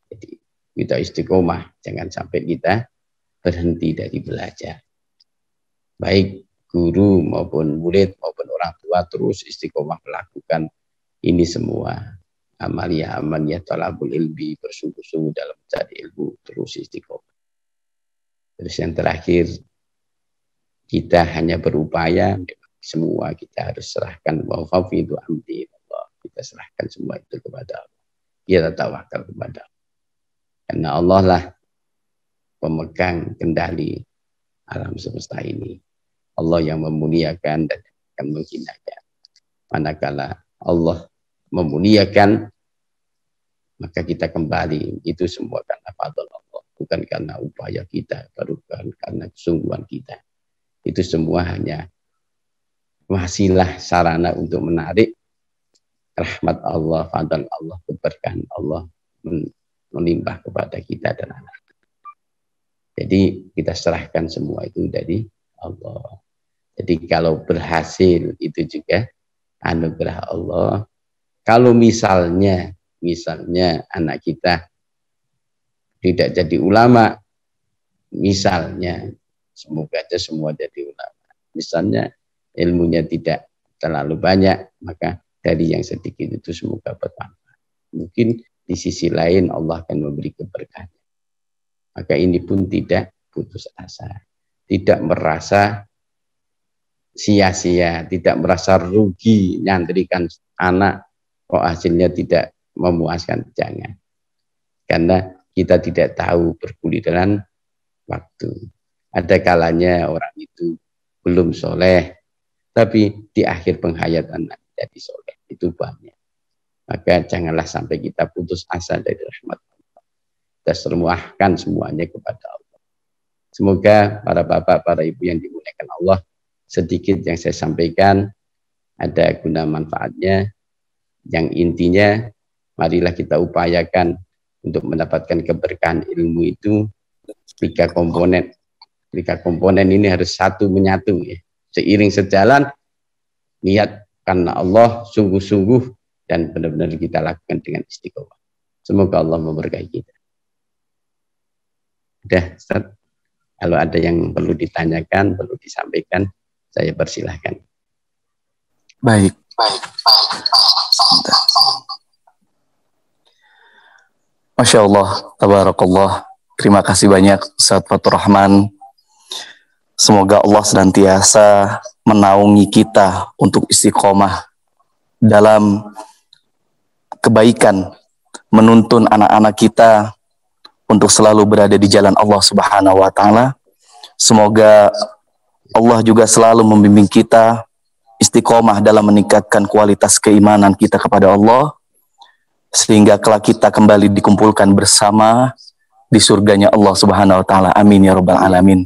Jadi kita istiqomah, jangan sampai kita berhenti dari belajar. Baik guru maupun murid maupun orang tua terus istiqomah melakukan ini semua. Amaliyah talabul ilmi, bersungguh-sungguh dalam mencari ilmu, terus istiqomah. Terus yang terakhir, kita hanya berupaya, semua kita harus serahkan, wa fawidu amri Allah. Kita serahkan semua itu kepada Allah. Kita tawakal kepada Allah. Karena Allah lah pemegang kendali alam semesta ini. Allah yang memuliakan dan akan menghinakan. Manakala Allah memuliakan, maka kita kembali. Itu semua karena fadl Allah. Bukan karena upaya kita, bukan karena kesungguhan kita. Itu semua hanya wasilah, sarana untuk menarik rahmat Allah, fadl Allah, keberkahan Allah melimpah kepada kita dan anak. Jadi kita serahkan semua itu dari Allah. Jadi kalau berhasil itu juga anugerah Allah. Kalau misalnya anak kita tidak jadi ulama, misalnya semoga aja semua jadi ulama. Misalnya ilmunya tidak terlalu banyak, maka dari yang sedikit itu semoga bermanfaat. Mungkin di sisi lain Allah akan memberi keberkahan. Maka ini pun tidak putus asa, tidak merasa sia-sia, tidak merasa rugi nyantrikan anak kok hasilnya tidak memuaskan, jangan. Karena kita tidak tahu berguliran waktu. Ada kalanya orang itu belum soleh, tapi di akhir penghayatan jadi soleh, itu banyak. Maka janganlah sampai kita putus asa dari rahmat Allah. Kita serahkan semuanya kepada Allah. Semoga para bapak, para ibu yang dimuliakan Allah, sedikit yang saya sampaikan ada guna manfaatnya. Yang intinya, marilah kita upayakan untuk mendapatkan keberkahan ilmu itu 3 komponen. Ketika komponen ini harus satu menyatu, ya. Seiring sejalan, niat karena Allah sungguh-sungguh dan benar-benar kita lakukan dengan istiqomah. Semoga Allah memberkahi kita. Udah, Ustaz. Kalau ada yang perlu ditanyakan, perlu disampaikan, saya persilahkan. Baik. Masya Allah, tabarakallah. Terima kasih banyak Ustaz Fatur Rahman. Semoga Allah senantiasa menaungi kita untuk istiqomah dalam kebaikan, menuntun anak-anak kita untuk selalu berada di jalan Allah Subhanahu wa Ta'ala. Semoga Allah juga selalu membimbing kita istiqomah dalam meningkatkan kualitas keimanan kita kepada Allah, sehingga kelak kita kembali dikumpulkan bersama di surganya Allah Subhanahu wa Ta'ala. Amin ya rabbal alamin.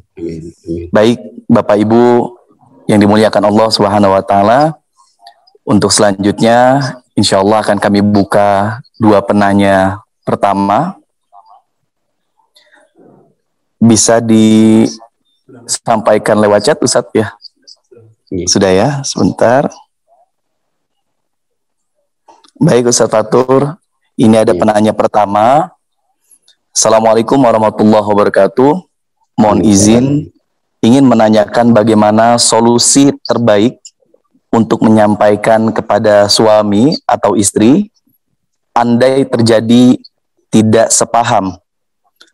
Baik Bapak Ibu yang dimuliakan Allah Subhanahu wa Ta'ala, untuk selanjutnya insya Allah akan kami buka dua penanya pertama. Bisa disampaikan lewat chat Ustadz ya? Sudah ya, sebentar. Baik Ustadz Fatur, ini ada penanya pertama. Assalamualaikum warahmatullahi wabarakatuh. Mohon izin, ingin menanyakan bagaimana solusi terbaik untuk menyampaikan kepada suami atau istri andai terjadi tidak sepaham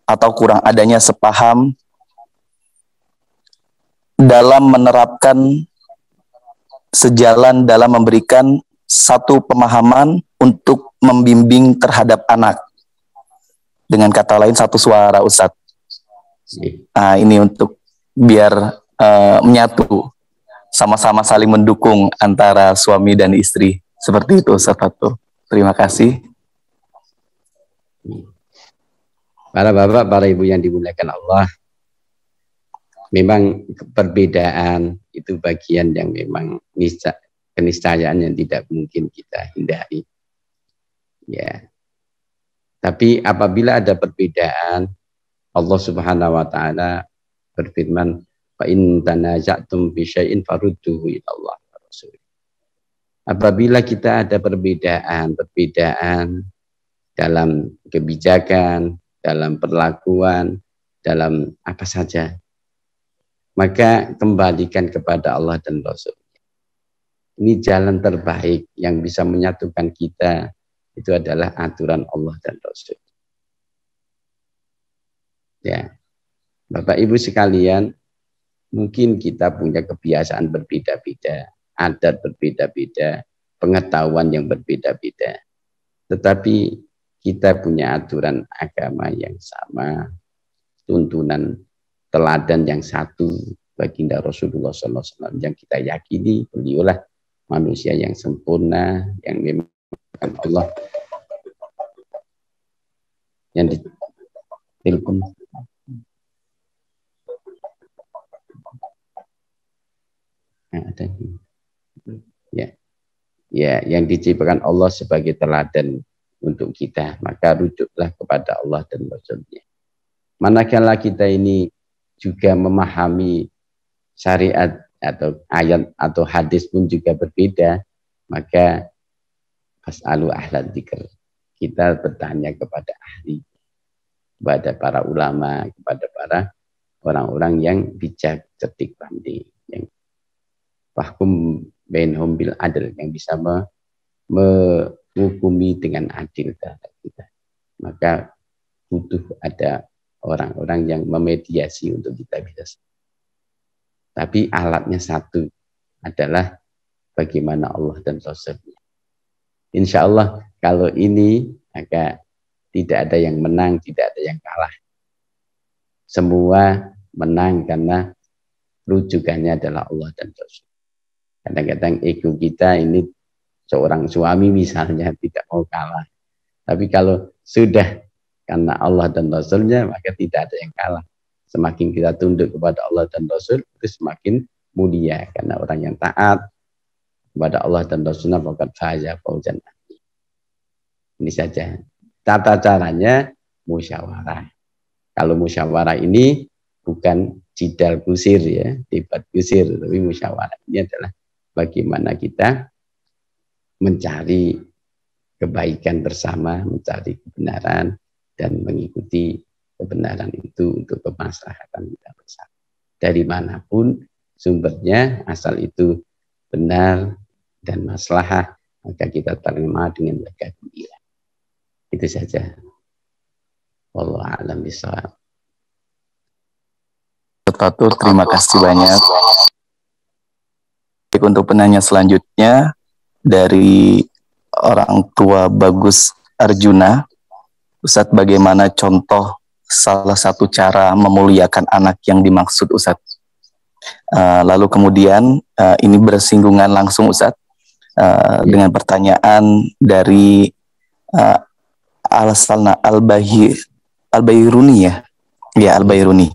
atau kurang adanya sepaham dalam menerapkan sejalan dalam memberikan satu pemahaman untuk membimbing terhadap anak. Dengan kata lain satu suara Ustadz. Nah, ini untuk biar menyatu, sama-sama saling mendukung antara suami dan istri. Seperti itu Ustadz Fatur. Terima kasih. Para bapak, para ibu yang dimuliakan Allah, memang perbedaan itu bagian yang memang keniscayaan yang tidak mungkin kita hindari. Ya. Tapi apabila ada perbedaan, Allah Subhanahu wa Ta'ala berfirman, fa in tanaza'tum fi syai'in farudduhu ila Allah wa Rasul. Apabila kita ada perbedaan dalam kebijakan, dalam perlakuan, dalam apa saja, maka kembalikan kepada Allah dan Rasul. Ini jalan terbaik yang bisa menyatukan kita, itu adalah aturan Allah dan Rasul. Ya, Bapak Ibu sekalian, mungkin kita punya kebiasaan berbeda-beda, adat berbeda-beda, pengetahuan yang berbeda-beda. Tetapi kita punya aturan agama yang sama, tuntunan teladan yang satu, baginda Rasulullah SAW yang kita yakini beliaulah manusia yang sempurna, yang memang Allah yang ditelepon. Ya, yang diciptakan Allah sebagai teladan untuk kita, maka rujuklah kepada Allah dan Rasul-Nya. Manakala kita ini juga memahami syariat atau ayat atau hadis pun juga berbeda, maka fas'alu ahlan dzikr. Kita bertanya kepada ahli, kepada para ulama, kepada para orang-orang yang bijak, cerdik, pandai, yang fahkum bainhum bil adl, yang bisa menghukumi dengan adil terhadap kita. Maka butuh ada orang-orang yang memediasi untuk kita bisa. Tapi alatnya satu, adalah bagaimana Allah dan Rasulnya. Insya Allah kalau ini maka tidak ada yang menang, tidak ada yang kalah. Semua menang karena rujukannya adalah Allah dan Rasul. Kadang-kadang ego kita ini, seorang suami misalnya tidak mau kalah. Tapi kalau sudah karena Allah dan Rasulnya, maka tidak ada yang kalah. Semakin kita tunduk kepada Allah dan Rasul, itu semakin mulia. Karena orang yang taat kepada Allah dan Rasulnya, faqad faza fawzan azima. Ini saja. Tata caranya musyawarah. Kalau musyawarah ini bukan jidal kusir ya, debat kusir, tapi musyawarah ini adalah bagaimana kita mencari kebaikan bersama, mencari kebenaran dan mengikuti kebenaran itu untuk kemaslahatan kita bersama. Dari manapun sumbernya, asal itu benar dan maslahah, maka kita terima dengan lega gembira. Itu saja. Wallahu a'lam bishawab. Terima kasih banyak. Untuk penanya selanjutnya dari orang tua Bagus Arjuna, Ustadz, bagaimana contoh salah satu cara memuliakan anak yang dimaksud Ustadz? Lalu kemudian ini bersinggungan langsung Ustadz dengan pertanyaan dari Al-Salna Al-Bayruni ya, Al-Bayruni.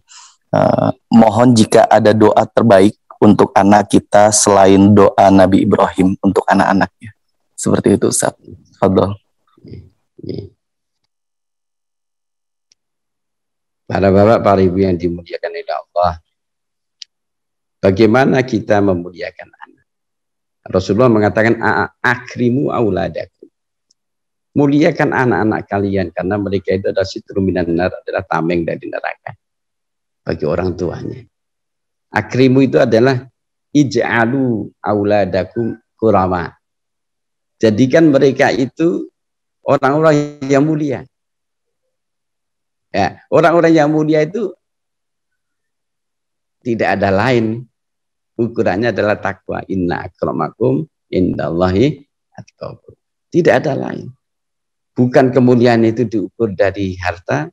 Mohon jika ada doa terbaik untuk anak kita selain doa Nabi Ibrahim untuk anak-anaknya. Seperti itu Ustaz. Fadhol. Para bapak, para ibu yang dimuliakan oleh Allah, bagaimana kita memuliakan anak? Rasulullah mengatakan akrimu auladakum. Muliakan anak-anak kalian karena mereka itu adalah sitrum minan nar, adalah tameng dari neraka bagi orang tuanya. Akrimu itu adalah ij'alu auladakum kurama. Jadikan mereka itu orang-orang yang mulia. Ya, orang-orang yang mulia itu tidak ada lain, ukurannya adalah takwa. Inna akramakum indallahi atqakum. Tidak ada lain. Bukan kemuliaan itu diukur dari harta,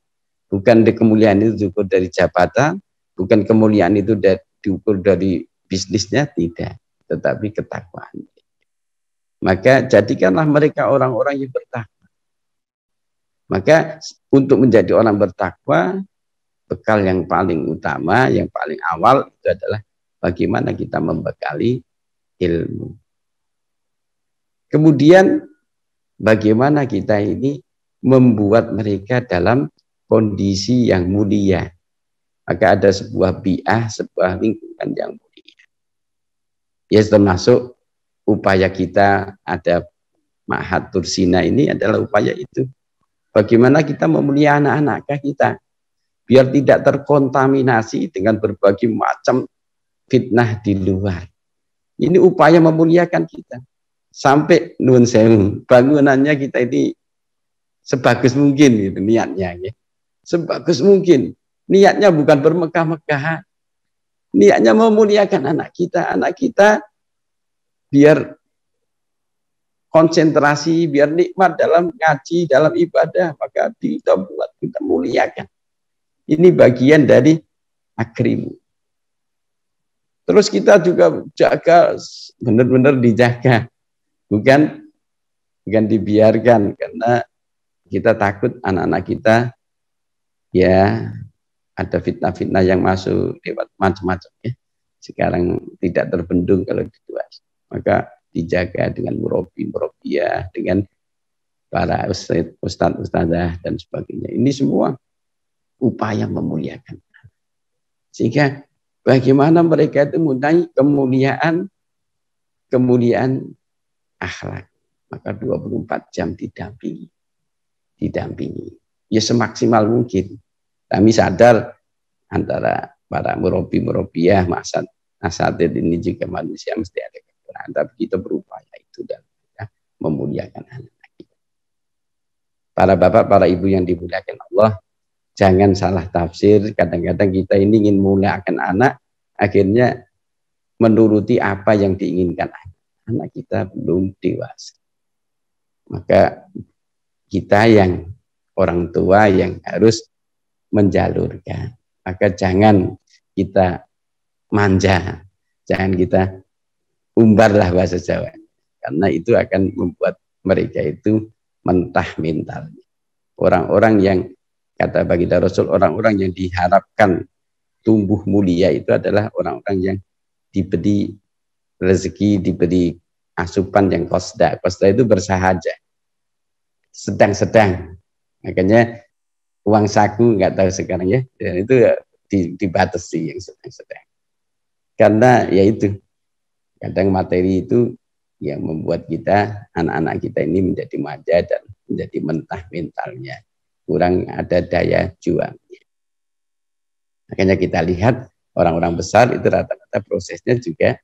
bukan kemuliaan itu diukur dari jabatan, bukan kemuliaan itu diukur dari bisnisnya, tidak, tetapi ketakwaan. Maka jadikanlah mereka orang-orang yang bertakwa. Maka untuk menjadi orang bertakwa, bekal yang paling utama, yang paling awal itu adalah bagaimana kita membekali ilmu. Kemudian bagaimana kita ini membuat mereka dalam kondisi yang mulia. Maka ada sebuah bi'ah, sebuah lingkungan yang mulia. Ya, termasuk upaya kita ada Ma'had Tursina ini adalah upaya itu. Bagaimana kita memulia anak-anak kita biar tidak terkontaminasi dengan berbagai macam fitnah di luar. Ini upaya memuliakan kita. Sampai nuwun sewu, bangunannya kita ini sebagus mungkin gitu niatnya ya. Sebagus mungkin. Niatnya bukan bermegah-megahan. Niatnya memuliakan anak kita biar konsentrasi, biar nikmat dalam ngaji, dalam ibadah, maka kita buat, kita muliakan. Ini bagian dari akrim. Terus kita juga jaga, benar-benar dijaga. Bukan dibiarkan, karena kita takut anak-anak kita ya ada fitnah-fitnah yang masuk lewat macam-macam ya. Sekarang tidak terbendung kalau di luar. Maka dijaga dengan murabbi-murabbiyah, dengan para ustadz-ustadzah dan sebagainya. Ini semua upaya memuliakan. Sehingga bagaimana mereka itu mempunyai kemuliaan akhlak. Maka 24 jam didampingi. Ya semaksimal mungkin. Kami sadar antara para murabbi-murabbiyah, asatidz ini juga manusia mesti ada kekurangan, tapi kita berupaya itu dan memuliakan anak kita. Para bapak, para ibu yang dimuliakan Allah, jangan salah tafsir. Kadang-kadang kita ini ingin memuliakan anak, akhirnya menuruti apa yang diinginkan anak kita belum dewasa. Maka kita yang orang tua yang harus menjalurkan. Maka jangan kita manja, jangan kita umbarlah bahasa Jawa, karena itu akan membuat mereka itu mentah mentalnya. Orang-orang yang kata baginda Rasul, orang-orang yang diharapkan tumbuh mulia itu adalah orang-orang yang diberi rezeki, diberi asupan yang qasda. Qasda itu bersahaja, sedang-sedang. Makanya uang saku, nggak tahu sekarang ya, dan itu dibatasi yang sedang-sedang. Karena yaitu kadang materi itu yang membuat kita, anak-anak kita ini menjadi manja dan menjadi mentah mentalnya, kurang ada daya juangnya. Makanya kita lihat orang-orang besar itu rata-rata prosesnya juga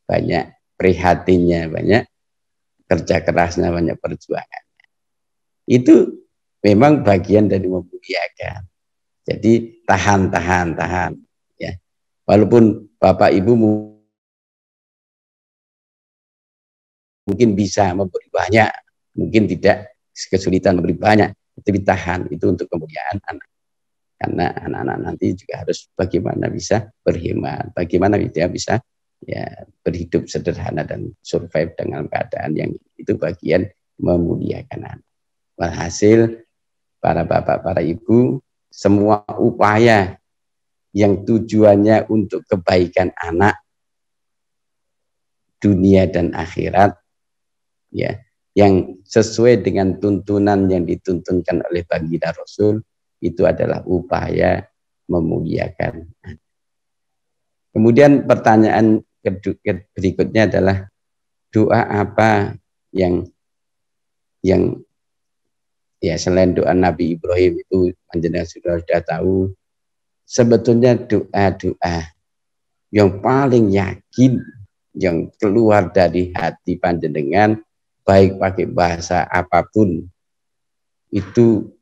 banyak prihatinnya, banyak kerja kerasnya, banyak perjuangan. Itu memang bagian dari memuliakan. Jadi tahan ya. Walaupun Bapak Ibu mungkin bisa memberi banyak, mungkin tidak kesulitan memberi banyak, tapi tahan itu untuk kemuliaan anak. Karena anak-anak nanti juga harus bagaimana bisa berhemat, bagaimana dia bisa ya berhidup sederhana dan survive dengan keadaan yang itu bagian memuliakan anak. Walhasil para bapak, para ibu, semua upaya yang tujuannya untuk kebaikan anak dunia dan akhirat, ya, yang sesuai dengan tuntunan yang dituntunkan oleh baginda Rasul, itu adalah upaya memuliakan. Kemudian pertanyaan berikutnya adalah doa apa yang ya selain doa Nabi Ibrahim itu panjenengan sudah tahu. Sebetulnya doa-doa yang paling yakin yang keluar dari hati panjenengan baik pakai bahasa apapun itu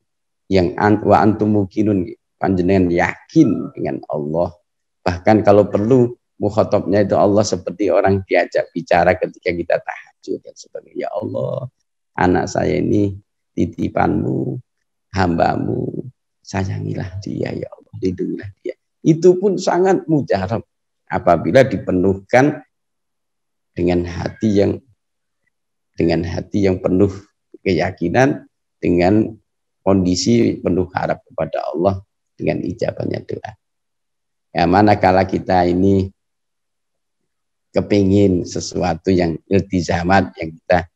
yang wa antum muqinun, panjenengan yakin dengan Allah, bahkan kalau perlu mukhatabnya itu Allah seperti orang diajak bicara ketika kita tahajud dan sebagainya. Ya Allah, anak saya ini titipanmu, hambamu, sayangilah dia ya Allah, lindungilah dia. Itu pun sangat mujarab apabila dipenuhkan dengan hati yang penuh keyakinan, dengan kondisi penuh harap kepada Allah dengan ijabahnya doa. Ya, manakala kita ini kepingin sesuatu yang iltizamat yang kita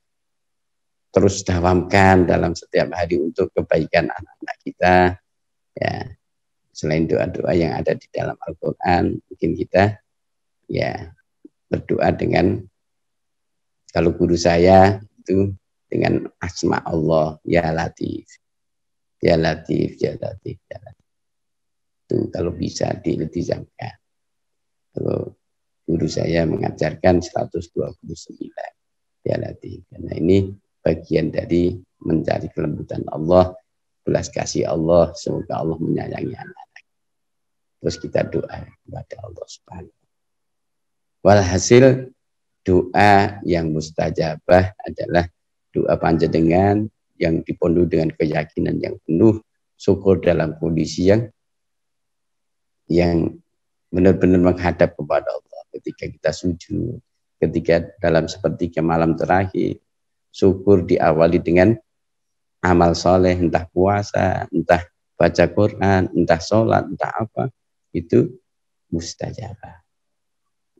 terus dawamkan dalam setiap hari untuk kebaikan anak-anak kita, ya selain doa-doa yang ada di dalam Al-Quran, mungkin kita ya berdoa dengan, kalau guru saya itu dengan asma Allah, ya Latif, ya Latif, ya Latif, ya Latif. Itu kalau bisa diiltizamkan. Kalau guru saya mengajarkan 129, ya Latif. Karena ini bagian dari mencari kelembutan Allah, belas kasih Allah, semoga Allah menyayangi anak-anak. Terus kita doa kepada Allah Subhanahu. Walhasil doa yang mustajabah adalah doa panjenengan yang dipenuhi dengan keyakinan yang penuh, syukur dalam kondisi yang benar-benar menghadap kepada Allah ketika kita sujud, ketika dalam sepertiga malam terakhir, syukur diawali dengan amal soleh, entah puasa, entah baca Quran, entah sholat, entah apa, itu mustajabah.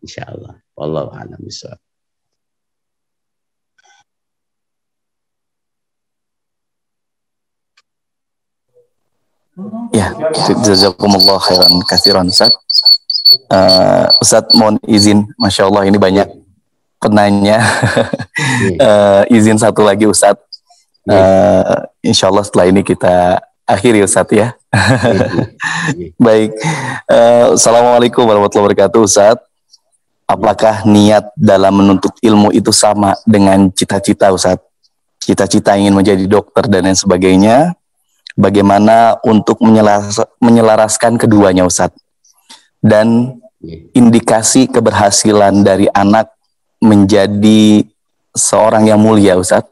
Insyaallah. Wallahu a'lam bishawab. Ya, jazakumullah khairan katsiran Ustaz. Ustaz mohon izin, Masya Allah ini banyak penanya. Izin satu lagi Ustaz. Insya Allah setelah ini kita akhiri Ustaz ya. Baik. Assalamualaikum warahmatullahi wabarakatuh Ustaz. Apakah niat dalam menuntut ilmu itu sama dengan cita-cita Ustaz? Cita-cita ingin menjadi dokter dan lain sebagainya. Bagaimana untuk menyelaraskan keduanya Ustaz? Dan indikasi keberhasilan dari anak menjadi seorang yang mulia Ustaz,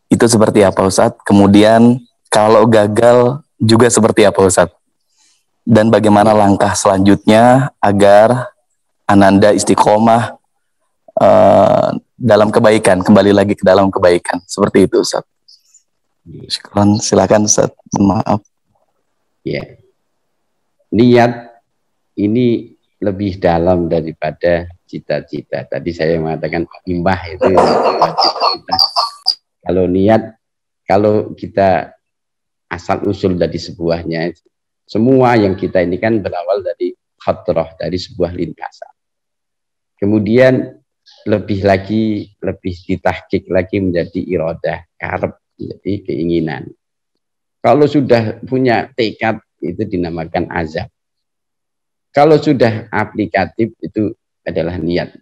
itu seperti apa Ustaz? Kemudian kalau gagal juga seperti apa Ustaz? Dan bagaimana langkah selanjutnya agar Ananda istiqomah dalam kebaikan, kembali lagi ke dalam kebaikan, seperti itu Ustaz. Silakan Ustaz, maaf. Ya, niat ini lebih dalam daripada cita-cita. Tadi saya mengatakan imbah itu cita-cita. Kalau niat, kalau kita asal usul dari sebuahnya, Semua yang kita ini kan berawal dari khatrah, dari sebuah lintasan. Kemudian lebih ditahqiq lagi menjadi iradah, karep, menjadi keinginan. Kalau sudah punya tekad itu dinamakan azab. Kalau sudah aplikatif itu adalah niat.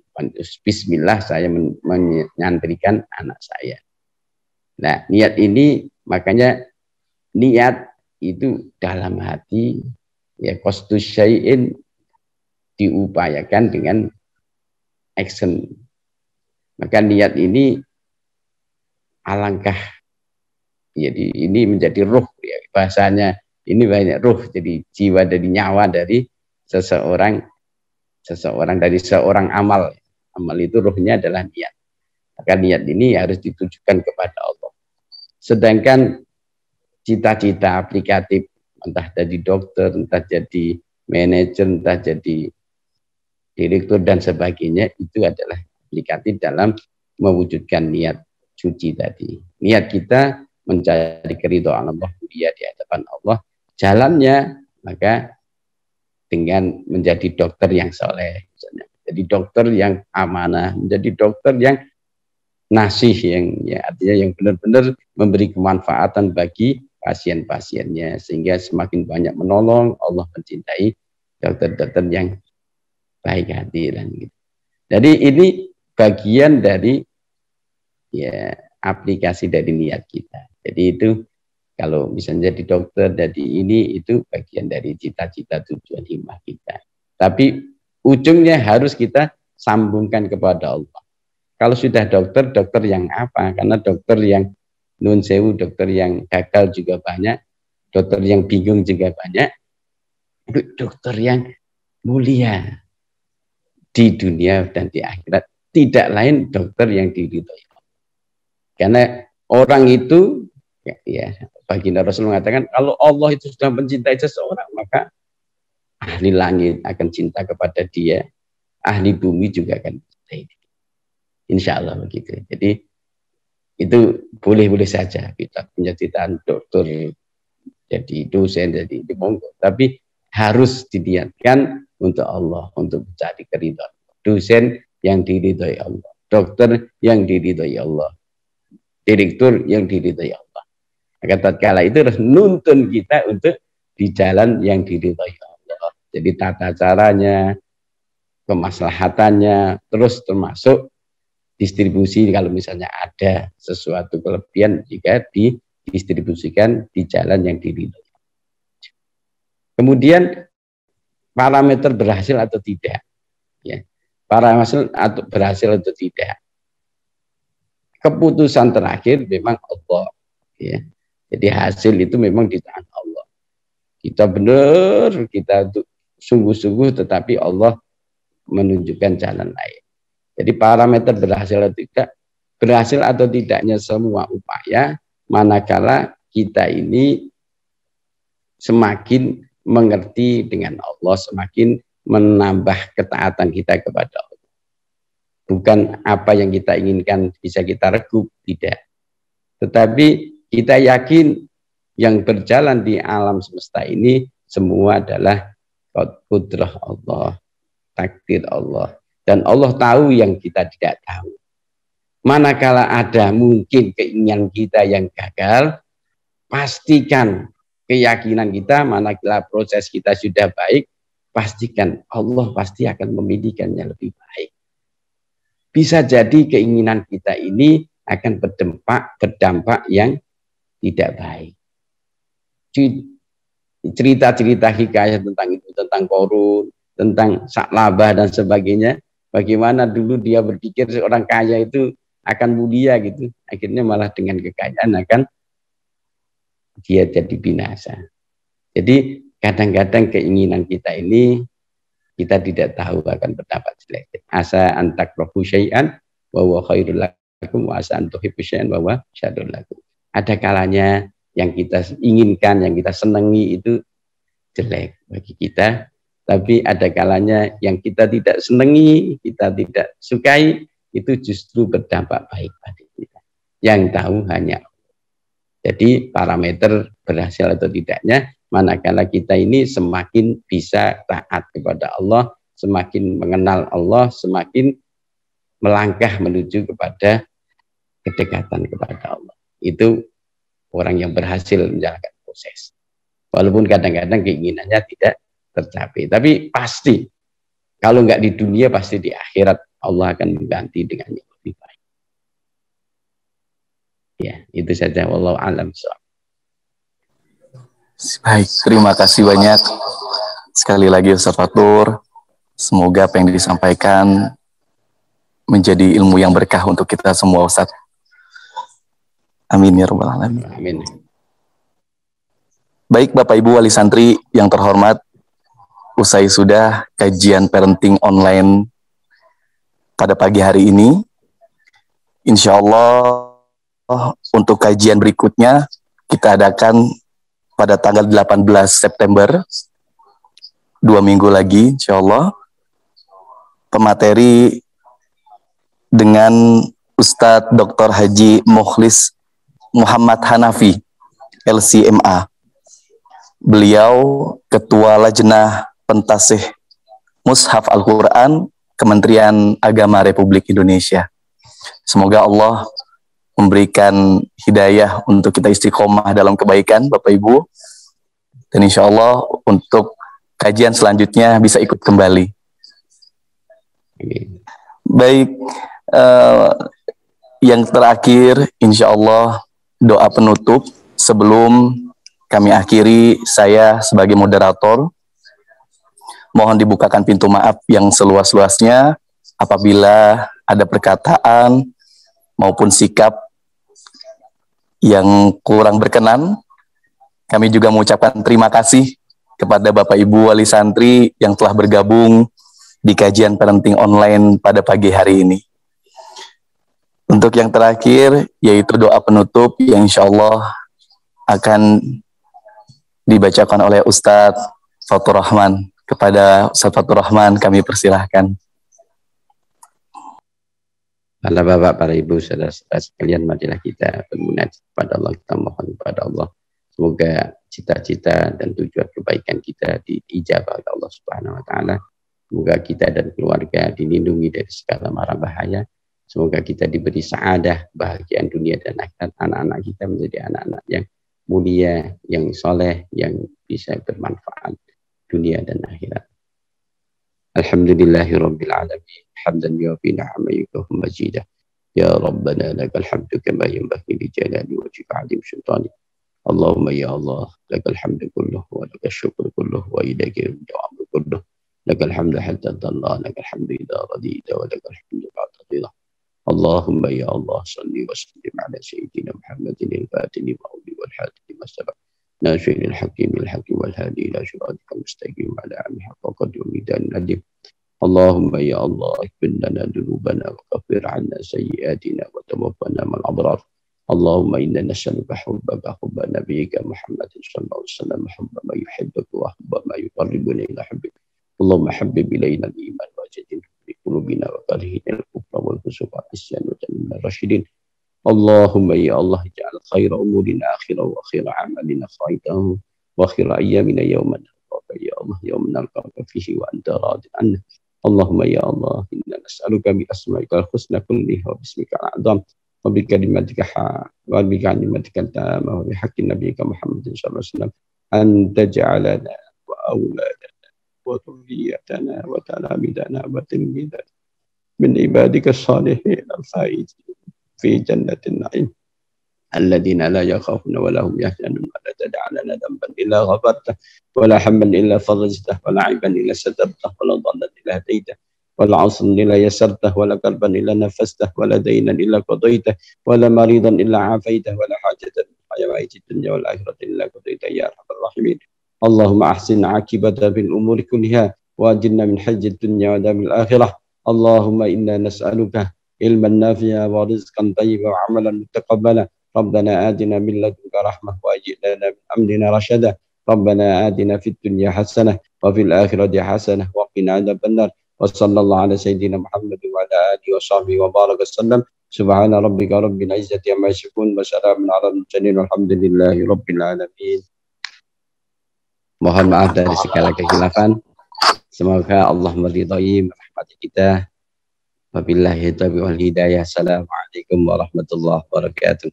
Bismillah saya menyantrikan anak saya. Nah, niat ini makanya niat itu dalam hati, ya, qasdus syai'in diupayakan dengan action. Maka niat ini alangkah, jadi ini menjadi ruh, ya, bahasanya ini banyak ruh, jadi jiwa dari nyawa dari seseorang dari seorang amal. Amal itu ruhnya adalah niat. Maka niat ini harus ditujukan kepada Allah. Sedangkan cita-cita aplikatif, entah jadi dokter, entah jadi manajer, entah jadi direktur dan sebagainya, itu adalah aplikatif dalam mewujudkan niat suci tadi. Niat kita mencari keridhaan Allah, mulia di hadapan Allah. Jalannya maka dengan menjadi dokter yang soleh, misalnya. Jadi dokter yang amanah, menjadi dokter yang nasih, yang, ya, artinya yang benar-benar memberi kemanfaatan bagi pasien-pasiennya, sehingga semakin banyak menolong. Allah mencintai dokter-dokter yang baik hati dan gitu. Jadi ini bagian dari, ya, aplikasi dari niat kita. Jadi itu kalau misalnya jadi dokter, jadi ini itu bagian dari cita-cita tujuan himmah kita. Tapi ujungnya harus kita sambungkan kepada Allah. Kalau sudah dokter, dokter yang apa? Karena dokter yang nun sewu, dokter yang gagal juga banyak, dokter yang bingung juga banyak, dokter yang mulia di dunia dan di akhirat, tidak lain dokter yang diridhoi. Karena orang itu, ya, baginda Rasul mengatakan, kalau Allah itu sudah mencintai seseorang, maka ahli langit akan cinta kepada dia, ahli bumi juga akan mencintai dia. Insya Allah begitu. Jadi itu boleh-boleh saja kita punya cita-cita dokter, jadi dosen, jadi monggo. Tapi harus diniatkan untuk Allah, untuk mencari keridhaan. Dosen yang diridhoi Allah, dokter yang diridhoi Allah, direktur yang diridhoi Allah. Maka tatkala itu harus nuntun kita untuk di jalan yang diridhoi Allah. Jadi tata caranya, kemaslahatannya, terus termasuk distribusi, kalau misalnya ada sesuatu kelebihan jika didistribusikan di jalan yang diridhoi. Kemudian parameter berhasil atau tidak, ya, parameter atau berhasil atau tidak, keputusan terakhir memang Allah, ya. Jadi hasil itu memang di tangan Allah. Kita benar, kita sungguh-sungguh, tetapi Allah menunjukkan jalan lain. Jadi parameter berhasil atau tidaknya semua upaya, manakala kita ini semakin mengerti dengan Allah, semakin menambah ketaatan kita kepada Allah. Bukan apa yang kita inginkan bisa kita regup, tidak. Tetapi kita yakin yang berjalan di alam semesta ini semua adalah qudrah Allah, takdir Allah. Dan Allah tahu yang kita tidak tahu. Manakala ada mungkin keinginan kita yang gagal, pastikan keyakinan kita, manakala proses kita sudah baik, pastikan Allah pasti akan memilihkannya lebih baik. Bisa jadi keinginan kita ini akan berdampak yang tidak baik. Cerita-cerita hikayat tentang itu, tentang Qarun, tentang Sa'labah dan sebagainya, bagaimana dulu dia berpikir seorang kaya itu akan mulia gitu, akhirnya malah dengan kekayaan akan dia jadi binasa. Jadi kadang-kadang keinginan kita ini kita tidak tahu akan berdampak jelek. Asa antakrahu syai'an wa huwa khairul lakum wa asa antuhibbu syai'an wa huwa syarrul lakum. Ada kalanya yang kita inginkan, yang kita senangi itu jelek bagi kita. Tapi ada kalanya yang kita tidak senangi, kita tidak sukai, itu justru berdampak baik bagi kita. Yang tahu hanya Allah. Jadi parameter berhasil atau tidaknya Manakala kita ini semakin bisa taat kepada Allah, semakin mengenal Allah, semakin melangkah menuju kepada kedekatan kepada Allah. Itu orang yang berhasil menjalankan proses. Walaupun kadang-kadang keinginannya tidak tercapai. Tapi pasti, kalau nggak di dunia, pasti di akhirat Allah akan mengganti dengan yang lebih baik. Ya, itu saja. Wallahu a'lam. Baik, terima kasih banyak sekali lagi Ustaz Fatur. Semoga apa yang disampaikan menjadi ilmu yang berkah untuk kita semua, Ustaz. Amin ya rabbal alamin. Amin. Baik Bapak Ibu wali santri yang terhormat, usai sudah kajian parenting online pada pagi hari ini. Insya Allah untuk kajian berikutnya kita adakan pada tanggal 18 September, 2 minggu lagi insya Allah. Pemateri dengan Ustadz Dr. Haji Mukhlis Muhammad Hanafi, LCMA. Beliau Ketua Lajnah Pentasih Mushaf Al-Quran Kementerian Agama Republik Indonesia. Semoga Allah memberikan hidayah untuk kita istiqomah dalam kebaikan, Bapak Ibu. Dan insya Allah untuk kajian selanjutnya bisa ikut kembali. Baik, yang terakhir insya Allah doa penutup sebelum kami akhiri. Saya sebagai moderator mohon dibukakan pintu maaf yang seluas-luasnya apabila ada perkataan maupun sikap yang kurang berkenan. Kami juga mengucapkan terima kasih kepada Bapak Ibu wali santri yang telah bergabung di kajian parenting online pada pagi hari ini. Untuk yang terakhir yaitu doa penutup yang insya Allah akan dibacakan oleh Ustadz Fatur Rahman. Kepada Ustadz Fatur Rahman kami persilahkan. Para bapak, para ibu, saudara-saudara sekalian, marilah kita bermunajat kepada Allah, kita mohon kepada Allah. Semoga cita-cita dan tujuan kebaikan kita diijabah oleh Allah Subhanahu wa taala. Semoga kita dan keluarga dilindungi dari segala mara bahaya. Semoga kita diberi saadah, bahagian dunia dan akhirat. Anak-anak kita menjadi anak-anak yang mulia, yang soleh, yang bisa bermanfaat dunia dan akhirat. Alhamdulillahirabbil alamin. Hamdan yuwafi ni'amahu majidah. Ya Rabbana lakal hamdu kama yanbaghi li jalali wajhika 'azim sultani. Allahumma ya Allah, lakal hamdu kulluhu wa lakal syukru kulluhu wa ilaika al-amru kulluhu. Lakal hamdu hatta dalla, lakal hamdu idza radita wa lakal hamdu ba'da ridha. Allahumma ya Allah, salli wa sallim ala sayyidina Muhammadin al-fatini ma'uli wal hadini masabak. ناشئ الحكيم الحكيم والهادي إلى صراطك المستقيم على عمه حق قدر وميدان ندم. اللهم يا الله اغفر لنا ذنوبنا وكفر عنا سيئاتنا وتوفنا مع الأبرار. اللهم إنا نسألك حبك حب نبيك محمد صلى الله عليه وسلم، حب ما يحبك وحب ما يقربنا إلى حبك. اللهم حبب إلينا الإيمان وزينه في قلوبنا وكرهنا الكفر والفسوق والعصيان واجعلنا راشدين. اللهم يا الله اجعل خير أمورنا آخرة وخير أعمالنا خيرا وخير أيامنا يوم نلقاك يا الله، يوم نلقاك فيه وأنت راض عنا. اللهم يا الله إنا نسألك بأسمائك الحسنى كلها وباسمك الأعظم وبكلمتك التامة وبحق نبيك محمد صلى الله عليه وسلم أن تجعلنا وأولادنا وذريتنا وتلاميذنا وتلميذنا من عبادك الصالحين الفائزين في جنة النعيم الذين لا يخافون ولا هم يحزنون. ولا تدع لنا ذنبا إلا غفرته ولا هما إلا فرجته ولا عيبا إلا سترته ولا ضالا إلا هديته ولا عصرا إلا يسرته ولا كربا إلا نفسته ولا دينا إلا قضيته ولا مريضا إلا عافيته ولا حاجة من حوائج الدنيا والآخرة إلا قضيتها يا أرحم الراحمين. اللهم أحسن عاقبتنا في الأمور كلها وأجرنا من حج الدنيا وعذاب الآخرة. اللهم إنا نسألك علما نافعا ورزقا طيبا وعملا متقبلا. ربنا آتنا من لدنك رحمة وهيئ لنا من أمرنا رشدا. ربنا آتنا في الدنيا حسنة وفي الآخرة حسنة وقنا عذاب النار. وصلى الله على سيدنا محمد وعلى آله وصحبه وبارك وسلم. سبحان ربك رب العزة عما يصفون وسلام على المرسلين والحمد لله رب العالمين. Mohon maaf dari segala kekhilafan. Semoga Allah meridhai merahmati kita. Wabillahi taufiq wal hidayah. Assalamualaikum warahmatullahi wabarakatuh.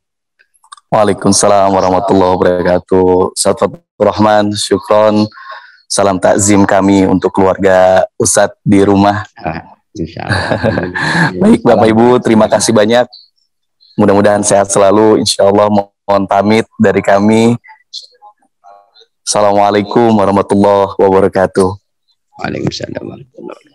Waalaikumsalam warahmatullahi wabarakatuh. Ustaz Fathur Rahman, syukron. Salam takzim kami untuk keluarga Ustadz di rumah. Insyaallah. Baik Bapak Ibu, terima kasih banyak. Mudah-mudahan sehat selalu. Insyaallah, mohon pamit dari kami. Assalamualaikum warahmatullahi wabarakatuh. Waalaikumsalam warahmatullahi wabarakatuh.